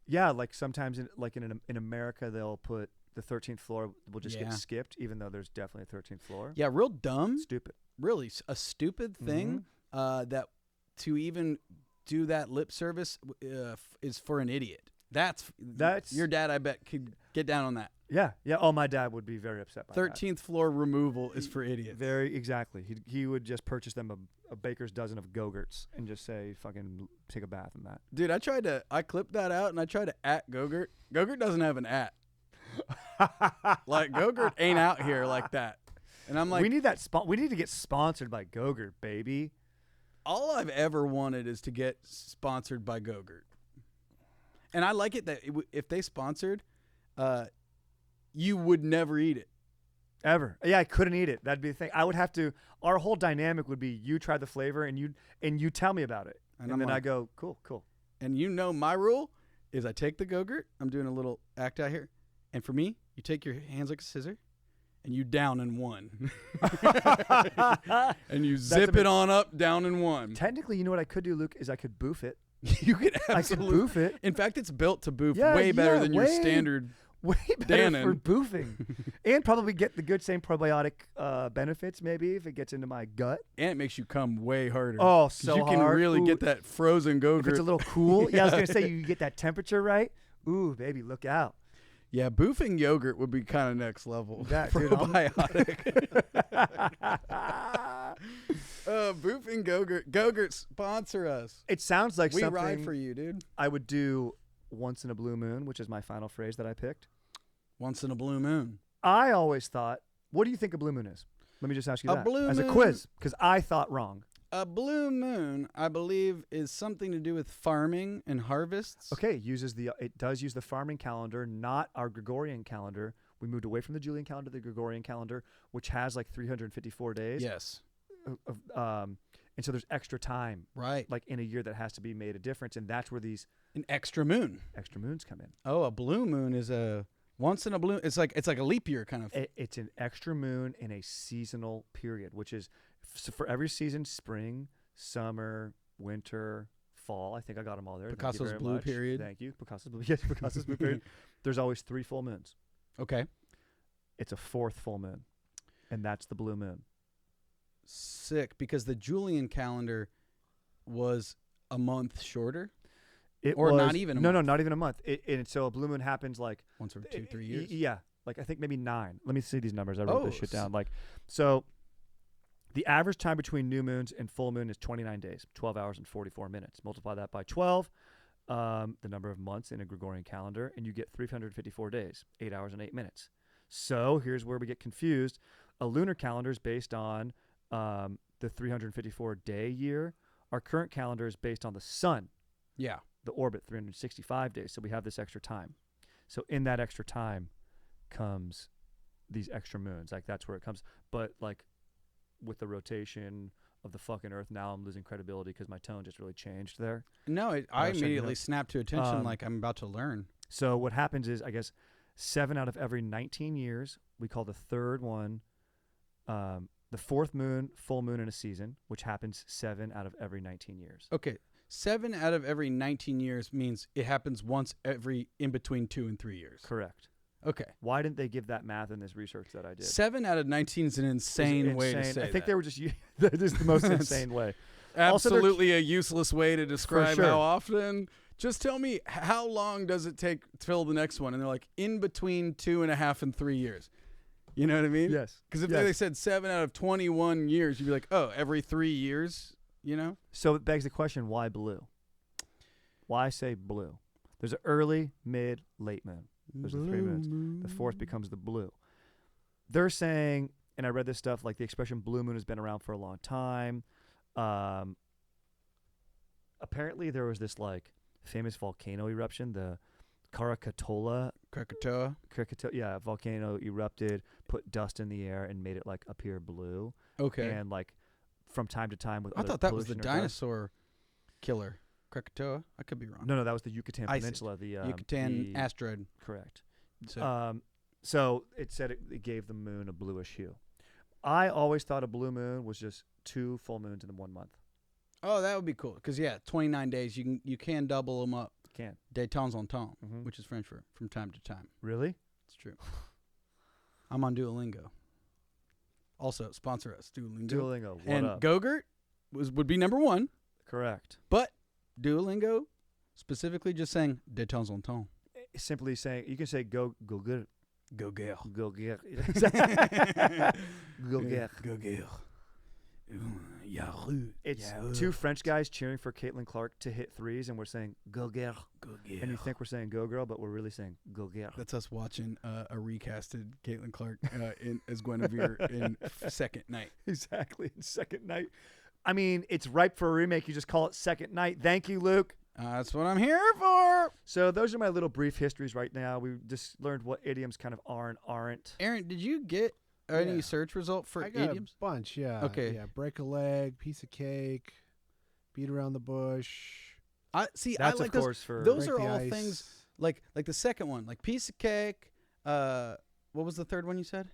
Yeah, like sometimes in America they'll put the 13th floor will just Yeah. get skipped, even though there's definitely a 13th floor. Yeah, real dumb. Stupid. Really, a stupid thing that to even do that lip service is for an idiot. That's your dad, I bet, could get down on that. Yeah, yeah. Oh, my dad would be very upset by 13th floor removal is for that. idiots. Very exactly. He would just purchase them a baker's dozen of Go-Gurts and just say, fucking take a bath in that. Dude, I clipped that out and I tried to at Go-Gurt. Go-Gurt doesn't have an at. Like Go-Gurt ain't out here like that. And I'm like, we need that. We need to get sponsored by Go-Gurt, baby. all I've ever wanted is to get sponsored by Go-Gurt. And I like it that if they sponsored, you would never eat it. Ever. Yeah, I couldn't eat it. That'd be the thing. I would have to. Our whole dynamic would be you try the flavor and you tell me about it, And and I'm then I like- go cool. And you know my rule is I take the Go-Gurt. I'm doing a little act out here. And for me, you take your hands like a scissor and you down in one. And you zip it on up, down in one. Technically, you know what I could do, Luke, is I could boof it. You could I could absolutely. boof it. In fact, it's built to boof Yeah, way better yeah, than your way- standard. Way better Dannon. for boofing, and probably get the good same probiotic benefits. Maybe if it gets into my gut. And it makes you come way harder. Oh, 'Cause so you can hard. really Ooh, get that frozen If Go-Gurt. it's a little cool, yeah, I was gonna say you get that temperature right. Ooh, baby, look out. Yeah, boofing yogurt would be kind of next level. That, dude, I'm- Probiotic. Boofing Go-Gurt. Go-Gurt, sponsor us. It sounds like We something ride for you, dude. I would do once in a blue moon, which is my final phrase that I picked. Once in a blue moon. I always thought, what do you think a blue moon is? Let me just ask you A that blue as a moon- quiz, because I thought wrong. A blue moon, I believe, is something to do with farming and harvests. Okay, it does use the farming calendar, not our Gregorian calendar. We moved away from the Julian calendar to the Gregorian calendar, which has like 354 days. Yes. And so there's extra time, Right. like in a year, that has to be made a difference, and that's where these An extra moon. extra moons come in. Oh, a blue moon is a once in a blue. It's like a leap year kind of. It's an extra moon in a seasonal period, which is so for every season: spring, summer, winter, fall. I think I got them all there. Thank you Picasso's very blue much. period. Thank you. Picasso's blue. Yes, Picasso's blue period. There's always 3 full moons. Okay. It's a 4th full moon, and that's the blue moon. Sick, because the Julian calendar was a month shorter. It Or was, not even a no, month. not even a month. And so a blue moon happens like Once every 2-3 years. Yeah, like I think maybe 9. Let me see these numbers. I wrote this shit Oh, down. Like, so the average time between new moons and full moon is 29 days, 12 hours and 44 minutes. Multiply that by 12, the number of months in a Gregorian calendar, and you get 354 days, 8 hours and 8 minutes. So here's where we get confused. A lunar calendar is based on the 354-day year. Our current calendar is based on the sun. Yeah. The orbit, 365 days. So we have this extra time. So in that extra time comes these extra moons. Like that's where it comes. But like with the rotation of the fucking Earth, now I'm losing credibility because my tone just really changed there. No, I was checking it immediately out. snapped to attention like I'm about to learn. So what happens is, I guess, 7 out of every 19 years, we call the third one the 4th moon, full moon in a season, which happens 7 out of every 19 years. Okay. 7 out of every 19 years means it happens once every in between 2 and 3 years. Correct. Okay. Why didn't they give that math in this research that I did? 7 out of 19 is an insane way to say I think that. they were just that is the most insane way. Also, they're- Absolutely a useless way to describe sure. how often. Just tell me, how long does it take to fill the next one? And they're like, in between 2.5 and 3 years. You know what I mean? Yes. Because if Yes. they said 7 out of 21 years, you'd be like, oh, every 3 years, you know? So it begs the question, why blue? Why say blue? There's an early, mid, late moon. There's the 3 moons. The 4th becomes the blue. They're saying, and I read this stuff, like the expression blue moon has been around for a long time. Apparently there was this like famous volcano eruption, the Krakatoa volcano erupted, put dust in the air and made it like appear blue. Okay. And like from time to time with I other thought that was the pollution or dust- dinosaur killer. Krakatoa? I could be wrong. No, that was the Yucatan I see. Peninsula. The Yucatan the- asteroid. correct. So, So it said it gave the moon a bluish hue. I always thought a blue moon was just 2 full moons in 1 month. oh, that would be cool. Because, 29 days, you can double them up. Can De temps en temps, Mhm. which is French for from time to time. really? It's true. I'm on Duolingo. Also, sponsor us, Duolingo. Duolingo. What and up? Gogurt would be number 1, Correct. but Duolingo specifically just saying de temps en temps. Simply saying you can say go good Go girl. go get go get. Go girl. Yahoo. It's Yahoo. 2 French guys cheering for Caitlin Clark to hit 3s, and we're saying go girl. Go girl. And you think we're saying go girl, but we're really saying go girl. That's us watching a recasted Caitlin Clark as Guinevere in Second Night. Exactly. In Second Night. I mean, it's ripe for a remake. You just call it Second Night. Thank you, Luke. That's what I'm here for. So those are my little brief histories right now. We just learned what idioms kind of are and aren't. Aaron, did you get any Yeah. search result for I got idioms? a bunch, yeah. Okay. Yeah, break a leg, piece of cake, beat around the bush. I That's like of those. course for Those break are the all ice. things like the second one, like piece of cake. What was the third one you said?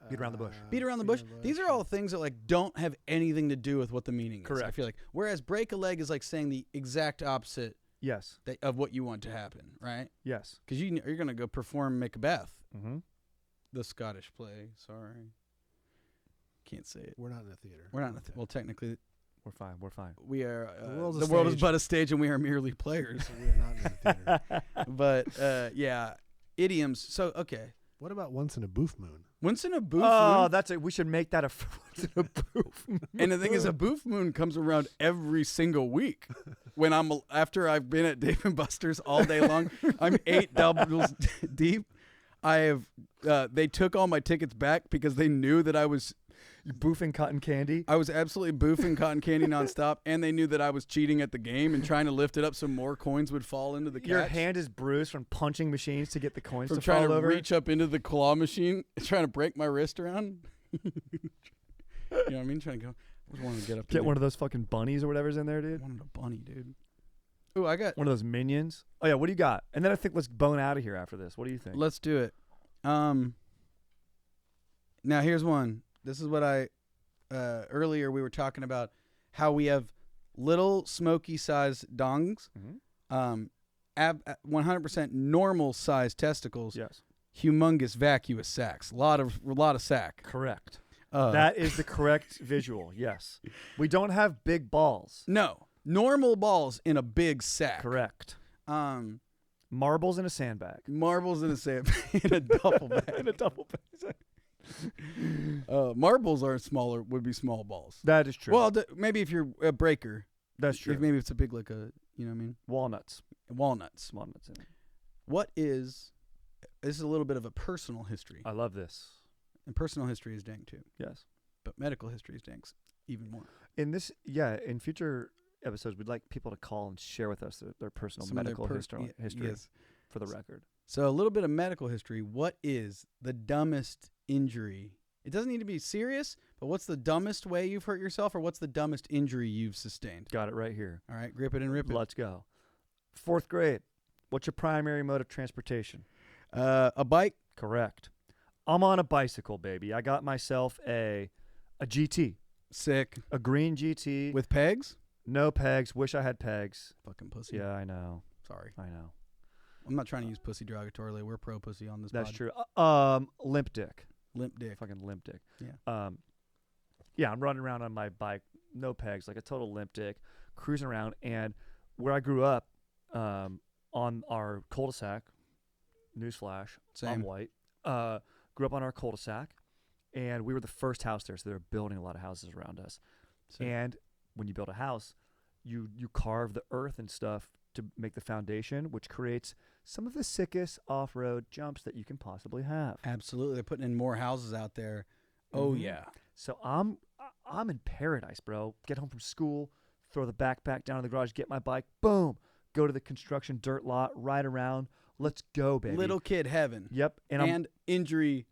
Beat around the bush. Beat around the bush. These are all things that like don't have anything to do with what the meaning is. I Correct. feel like. Whereas break a leg is like saying the exact opposite Yes. of what you want to happen, right? Yes. Because you're gonna go perform Macbeth, Mm-hmm. the Scottish play. Sorry, can't say it. We're not in a theater. We're not. Well, technically, We're fine. We're fine. we are. The world's a the world is stage. but a stage, and we are merely players. So we are not in a theater. But yeah, idioms. So okay, What about once in a boof moon? once in a boof Oh, moon. that's we should make that a once in a boof. And the thing is, a boof moon comes around every single week. When after I've been at Dave and Buster's all day long, I'm 8 doubles deep. I have. They took all my tickets back because they knew that I was boofing cotton candy. I was absolutely boofing cotton candy nonstop, and they knew that I was cheating at the game and trying to lift it up so more coins would fall into the catch. Your hand is bruised from punching machines to get the coins from to trying fall to over. reach up into the claw machine, trying to break my wrist around. You know what I mean? Trying to go. I just wanted to get up. Get one of those fucking bunnies or whatever's in there, I dude. wanted a bunny, dude. Ooh, I got. One of those minions. Oh yeah, what do you got? And then I think let's bone out of here after this. What do you think? Let's do it. Now here's one. This is what I earlier we were talking about how we have little smoky size dongs, Mhm. 100% normal size testicles, Yes. humongous vacuous sacks. A lot of sack. Correct. Uh, That is the correct visual. Yes. We don't have big balls. No, normal balls in a big sack. Correct. Um, Marbles in a sandbag. marbles in a sand in a duffel bag. In a double bag. Marbles are smaller. Would be small balls. That is true. Well, maybe if you're a breaker. that's true. If maybe it's a big like a you know what I mean Walnuts. walnuts. Walnuts in it. What is this is a little bit of a personal history, I love this. and personal history is dank too, Yes. but medical history is dank even more. In future episodes, we'd like people to call and share with us their personal Some of their medical history Yes. for the record. So a little bit of medical history. What is the dumbest injury? It doesn't need to be serious, but what's the dumbest way you've hurt yourself, or what's the dumbest injury you've sustained? Got it right here. All right, grip it and rip it. Let's go. 4th grade. What's your primary mode of transportation? A bike. Correct. I'm on a bicycle, baby. I got myself a GT, Sick. a green GT With pegs? no pegs. Wish I had pegs. Fucking pussy. Yeah, I know. Sorry. I know. I'm not trying to use pussy derogatorily. We're pro pussy on this That's pod. true. Limp dick. Limp dick. Fucking limp dick. Yeah. Yeah, I'm running around on my bike, no pegs, like a total limp dick, cruising around. And where I grew up, on our cul-de-sac, newsflash, I'm Same. white, grew up on our cul-de-sac, and we were the first house there, so they were building a lot of houses around us. Sick. And when you build a house, you carve the earth and stuff to make the foundation, which creates some of the sickest off-road jumps that you can possibly have. Absolutely. They're putting in more houses out there. Oh, Mhm. yeah. So I'm in paradise, bro. Get home from school, throw the backpack down in the garage, get my bike, boom, go to the construction dirt lot, ride around. Let's go, baby. Little kid heaven. Yep. And I'm injury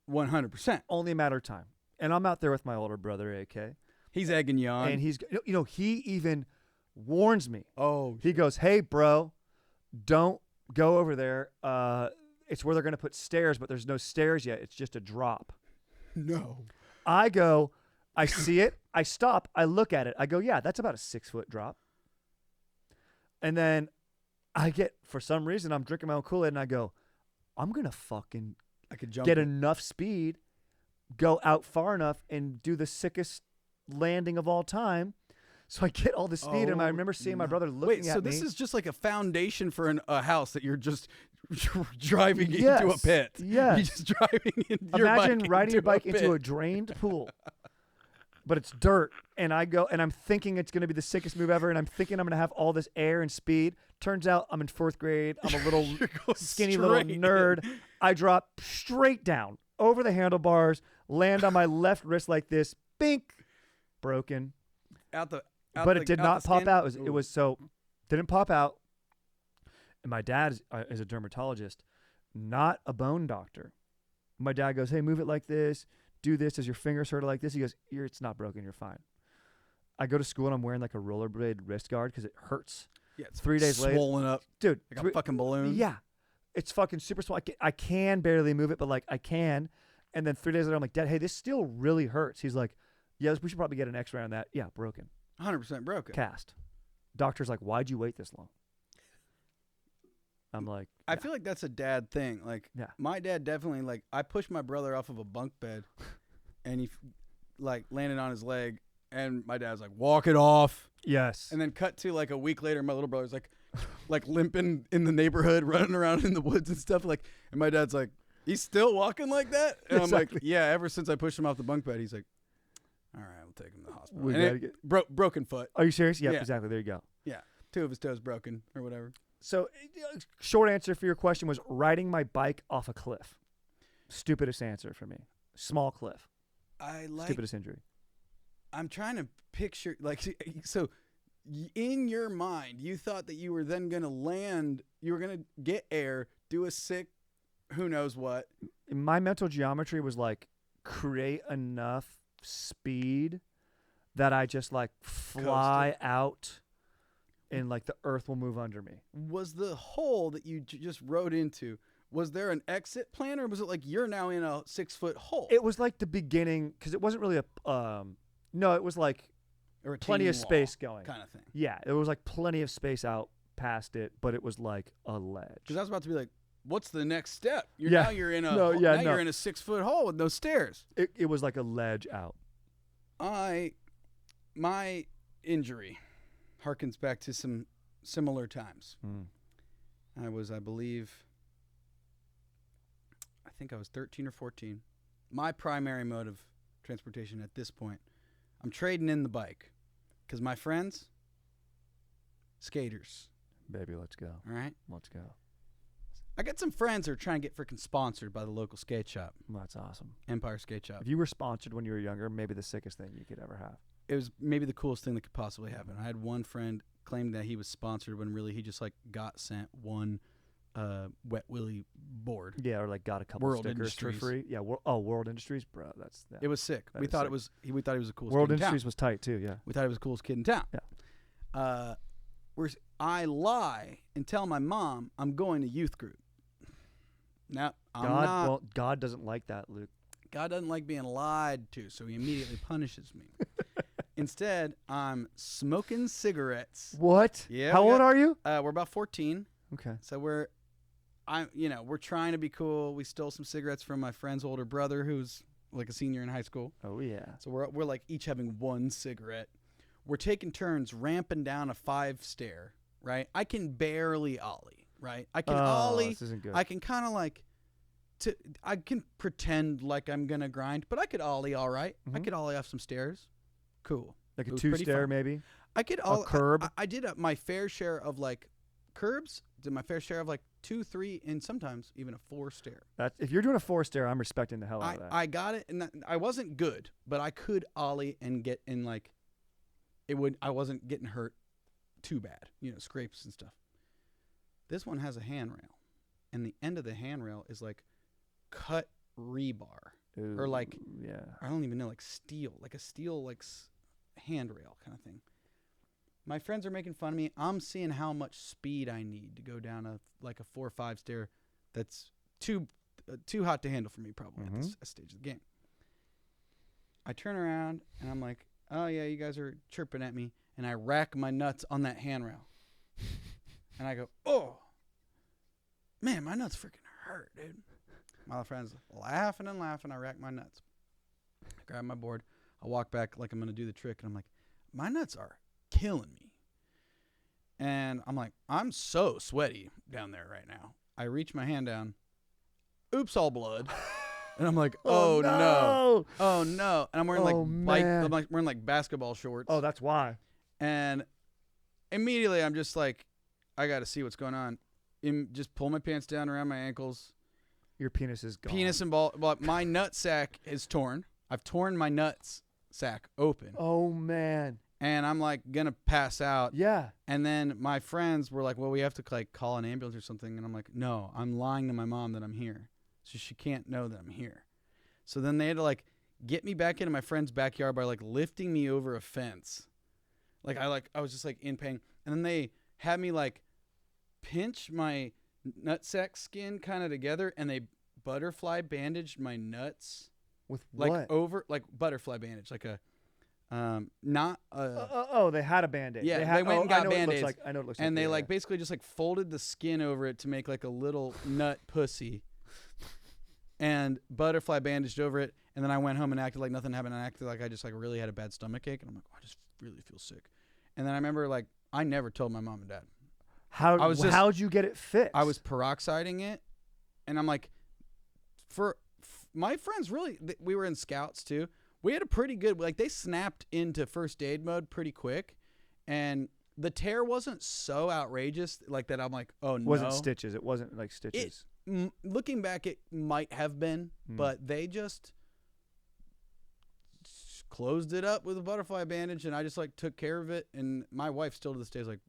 100%. only a matter of time. And I'm out there with my older brother, AK. He's egging you on. And he's, he even warns me. oh, He goes, hey, bro, don't go over there. It's where they're going to put stairs, but there's no stairs yet. It's just a drop. no. I go, I see it. I stop. I look at it. I go, yeah, that's about a 6-foot drop. And then for some reason, I'm drinking my own Kool-Aid, and I go, I'm going to fucking I could jump. get enough speed, go out far enough, and do the sickest landing of all time. So I get all the speed, and I remember seeing my brother looking Wait, at so me. this is just like a foundation for a house that you're just driving into a Yes, pit. yes. You're just driving your Imagine bike riding your bike into a pit. drained pool, but it's dirt. And I go, and I'm thinking it's going to be the sickest move ever, and I'm thinking I'm going to have all this air and speed. Turns out I'm in 4th grade. I'm a little You're going skinny little straight. nerd. I drop straight down over the handlebars, land on my left wrist like this, bink, broken. But it did not pop out. It was so didn't pop out. And my dad is a dermatologist, not a bone doctor. My dad goes, hey, move it like this. Do this. Does your fingers hurt like this? He goes, it's not broken. You're fine. I go to school and I'm wearing like a rollerblade wrist guard because it hurts. Yeah, it's 3 days later, swollen up dude, like a fucking balloon. yeah, it's fucking super small. I can barely move it, but like I can. And then 3 days later, I'm like, Dad, hey, this still really hurts. He's like, yeah, we should probably get an X-ray on that. Yeah, broken. 100% broken. Cast. Doctor's like, why'd you wait this long? I'm like, I feel like that's a dad thing. Like, Yeah. my dad definitely, like, I pushed my brother off of a bunk bed, and he, like, landed on his leg, and my dad's like, walk it off. yes. And then cut to, like, a week later, my little brother's, like limping in the neighborhood, running around in the woods and stuff. Like, and my dad's like, he's still walking like that? And I'm like, Exactly. yeah, ever since I pushed him off the bunk bed, he's like, all right, we'll take him to the hospital. We And gotta it get- broken foot. Are you serious? Yep, Yeah. exactly. There you go. Yeah. 2 of his toes broken or whatever. So, short answer for your question was riding my bike off a cliff. Stupidest answer for me. Small cliff. I like Stupidest injury. I'm trying to picture, like, so in your mind, you thought that you were then going to land, you were going to get air, do a sick, who knows what. My mental geometry was like create enough speed that I just like fly out and like the earth will move under me. Was the hole that you just rode into, was there an exit plan, or was it like you're now in a 6-foot hole? It was like the beginning because it wasn't really a no, it was like A plenty of retaining space wall going. kind of thing. Yeah, there was like plenty of space out past it, but it was like a ledge. Because I was about to be like, what's the next step? Yeah. Now you're in a No, yeah, you're in a 6-foot hole with no stairs. It was like a ledge out. My injury harkens back to some similar times. I think I was 13 or 14. My primary mode of transportation at this point, I'm trading in the bike because my friends, skaters. Baby, let's go. All right. Let's go. I got some friends that are trying to get freaking sponsored by the local skate shop, Well, that's awesome. Empire Skate Shop. If you were sponsored when you were younger, maybe the sickest thing you could ever have. It was maybe the coolest thing that could possibly happen. I had one friend claim that he was sponsored when really he just like got sent one Wet Willy board. Yeah, or like got a couple World stickers Industries. for free. Yeah, World Industries, bro. That's It was sick. That We is thought sick. it was. We thought he was the coolest. World kid in town. Industries was tight too. Yeah. We thought he was the coolest kid in town. Yeah. I lie and tell my mom I'm going to youth group. Now I'm not. Well, God doesn't like that, Luke. God doesn't like being lied to, so he immediately punishes me. Instead, I'm smoking cigarettes. What? Yeah. How old are you? We're about 14. Okay. So we're trying to be cool. We stole some cigarettes from my friend's older brother, who's like a senior in high school. Oh yeah. So we're like each having one cigarette. We're taking turns ramping down a 5-stair. Right. I can barely ollie. Right. I can ollie. This isn't good. I can kind of like. I can pretend like I'm gonna grind, but I could ollie all right. I could ollie off some stairs. Cool. Like It a was pretty 2-stair fun. maybe. I could curb? I did my fair share of like curbs. Did my fair share of like 2, 3, and sometimes even a 4-stair. If you're doing a 4-stair, I'm respecting the hell out of that. I got it, and I wasn't good, but I could ollie and get in like it would. I wasn't getting hurt too bad, scrapes and stuff. This one has a handrail, and the end of the handrail is like cut rebar or like yeah. I don't even know, like steel, like a steel like handrail kind of thing. My friends are making fun of me. I'm seeing how much speed I need to go down a 4 or 5 stair. That's too hot to handle for me probably at this stage of the game. I turn around and I'm like, oh yeah, you guys are chirping at me, and I rack my nuts on that handrail, and I go, oh man, my nuts freaking hurt, dude. My friends laughing and laughing. I rack my nuts. I grab my board. I walk back like I'm going to do the trick. And I'm like, my nuts are killing me. And I'm like, I'm so sweaty down there right now. I reach my hand down. Oops, all blood. And I'm like, oh no. Oh no. And I'm wearing I'm wearing like basketball shorts. Oh, that's why. And immediately I'm just like, I got to see what's going on. Just pull my pants down around my ankles. Your penis is gone. Penis and ball. Well, my nut sack is torn. I've torn my nuts sack open. Oh man. And I'm like gonna pass out. Yeah. And then my friends were like, well, we have to like call an ambulance or something. And I'm like, no, I'm lying to my mom that I'm here. So she can't know that I'm here. So then they had to like get me back into my friend's backyard by like lifting me over a fence. I was just like in pain. And then they had me like pinch my nutsack skin kind of together, and they butterfly bandaged my nuts with like what? over like butterfly bandage, like a not a they had a Band-Aid. yeah, they went and got Band-Aids. I know what it looks like. And they yeah. like basically just like folded the skin over it to make like a little nut pussy, and butterfly bandaged over it. And then I went home and acted like nothing happened. And I acted like I just like really had a bad stomach ache, and I'm like, I just really feel sick. And then I remember like I never told my mom and dad. How'd you get it fixed? I was peroxiding it, and I'm like, my friends really, we were in scouts too. We had a pretty good, like they snapped into first aid mode pretty quick, and the tear wasn't so outrageous like that. I'm like, oh no. It wasn't stitches. It wasn't like stitches. Looking back, it might have been, but they just closed it up with a butterfly bandage, and I just like took care of it. And my wife still to this day is like,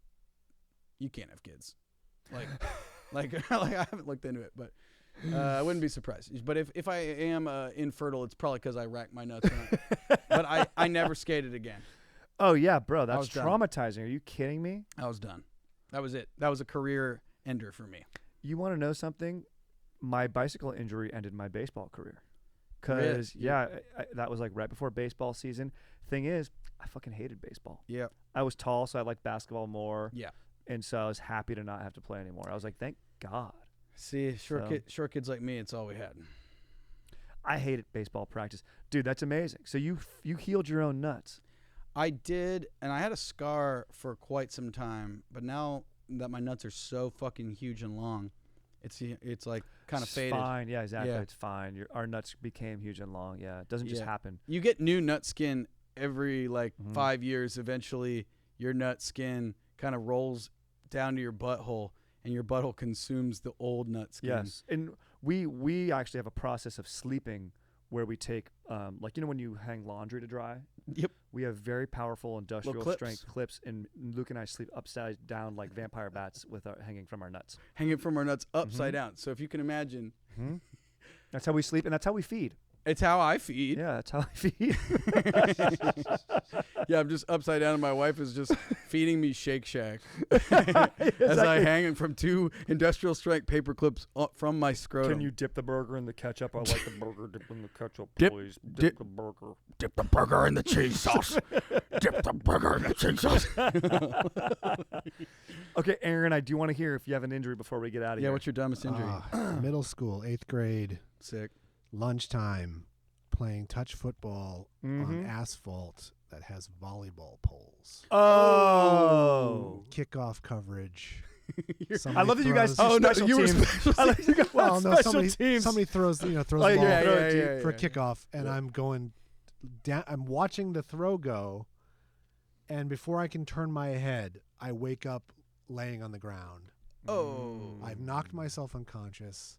you can't have kids. Like I haven't looked into it, but I wouldn't be surprised. But if I am infertile, it's probably because I racked my nuts. But I never skated again. Oh yeah, bro, that's was done. traumatizing. Are you kidding me? I was done. That was it. That was a career ender for me. You want to know something? My bicycle injury ended my baseball career. because that was like right before baseball season. Thing is, I fucking hated baseball. Yeah. I was tall, so I liked basketball more. Yeah. And so I was happy to not have to play anymore. I was like, thank God. See, short kids like me, it's all we had. I hated baseball practice. Dude, that's amazing. So you healed your own nuts. I did, and I had a scar for quite some time, but now that my nuts are so fucking huge and long, it's like kind of faded. Fine, yeah, exactly. Yeah. It's fine. Our nuts became huge and long. Yeah, it doesn't just happen. You get new nut skin every 5 years. Eventually, your nut skin kind of rolls down to your butthole, and your butthole consumes the old nut skin. Yes, and we actually have a process of sleeping where we take when you hang laundry to dry. Yep. We have very powerful industrial clips. strength clips, and Luke and I sleep upside down like vampire bats with hanging from our nuts. Hanging from our nuts upside down. So if you can imagine, that's how we sleep, and that's how we feed. It's how I feed. Yeah, that's how I feed. Yeah, I'm just upside down, and my wife is just feeding me Shake Shack as I hang from 2 industrial strength paper clips from my scrotum. Can you dip the burger in the ketchup? I like the burger dipped in the ketchup, Dip- please. dip- the burger. Dip the burger in the cheese sauce. Dip the burger in the cheese sauce. Okay, Aaron, I do want to hear if you have an injury before we get out of here. Yeah, what's your dumbest injury? Middle school, 8th grade, Sick. lunchtime, playing touch football on asphalt that has volleyball poles. Oh. Kickoff coverage. I love that you guys. Oh, no, special you were teams. special I like you guys Well, no, special somebody teams. throws the ball for a kickoff, and I'm going down. I'm watching the throw go, and before I can turn my head, I wake up laying on the ground. Oh. I've knocked myself unconscious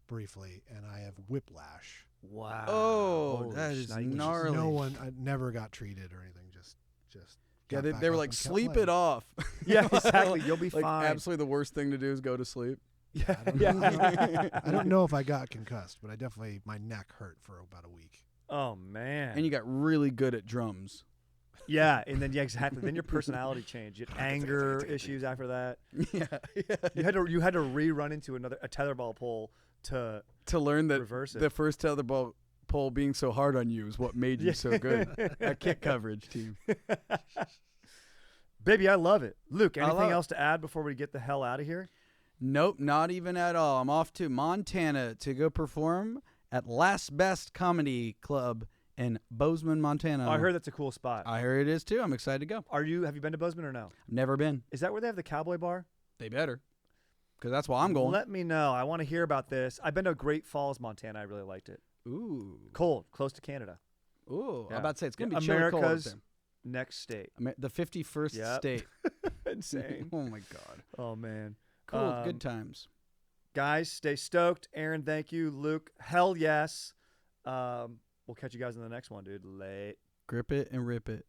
briefly, and I have whiplash. Wow. Oh, that is shnikes. gnarly. I never got treated or anything. Just. Yeah, got they back were up like, and kept sleep playing. it off. Yeah, exactly. You'll be like, fine. absolutely the worst thing to do is go to sleep. Yeah. I don't know if I got concussed, but my neck hurt for about a week. Oh man. And you got really good at drums. Yeah, and then exactly. Then your personality changed. You had anger issues after that. Yeah. You had to rerun into a tetherball pole to learn that reverse it. the first tetherball pole being so hard on you is what made you so good at kick coverage, team. Baby, I love it. Luke, I love anything it. else to add before we get the hell out of here? Nope, not even at all. I'm off to Montana to go perform at Last Best Comedy Club in Bozeman, Montana. Oh, I heard that's a cool spot. I heard it is too. I'm excited to go. Have you been to Bozeman or no? Never been. Is that where they have the cowboy bar? They better, because that's why I'm going. Let me know. I want to hear about this. I've been to Great Falls, Montana. I really liked it. Ooh. Cold, close to Canada. Ooh. Yeah. I'm about to say it's gonna be chilly cold up America's there. next state. The 51st Yep. state. Insane. Oh my God. Oh man. Cool. Good times. Guys, stay stoked. Aaron, thank you. Luke, hell yes. We'll catch you guys in the next one, dude. Late. Grip it and rip it.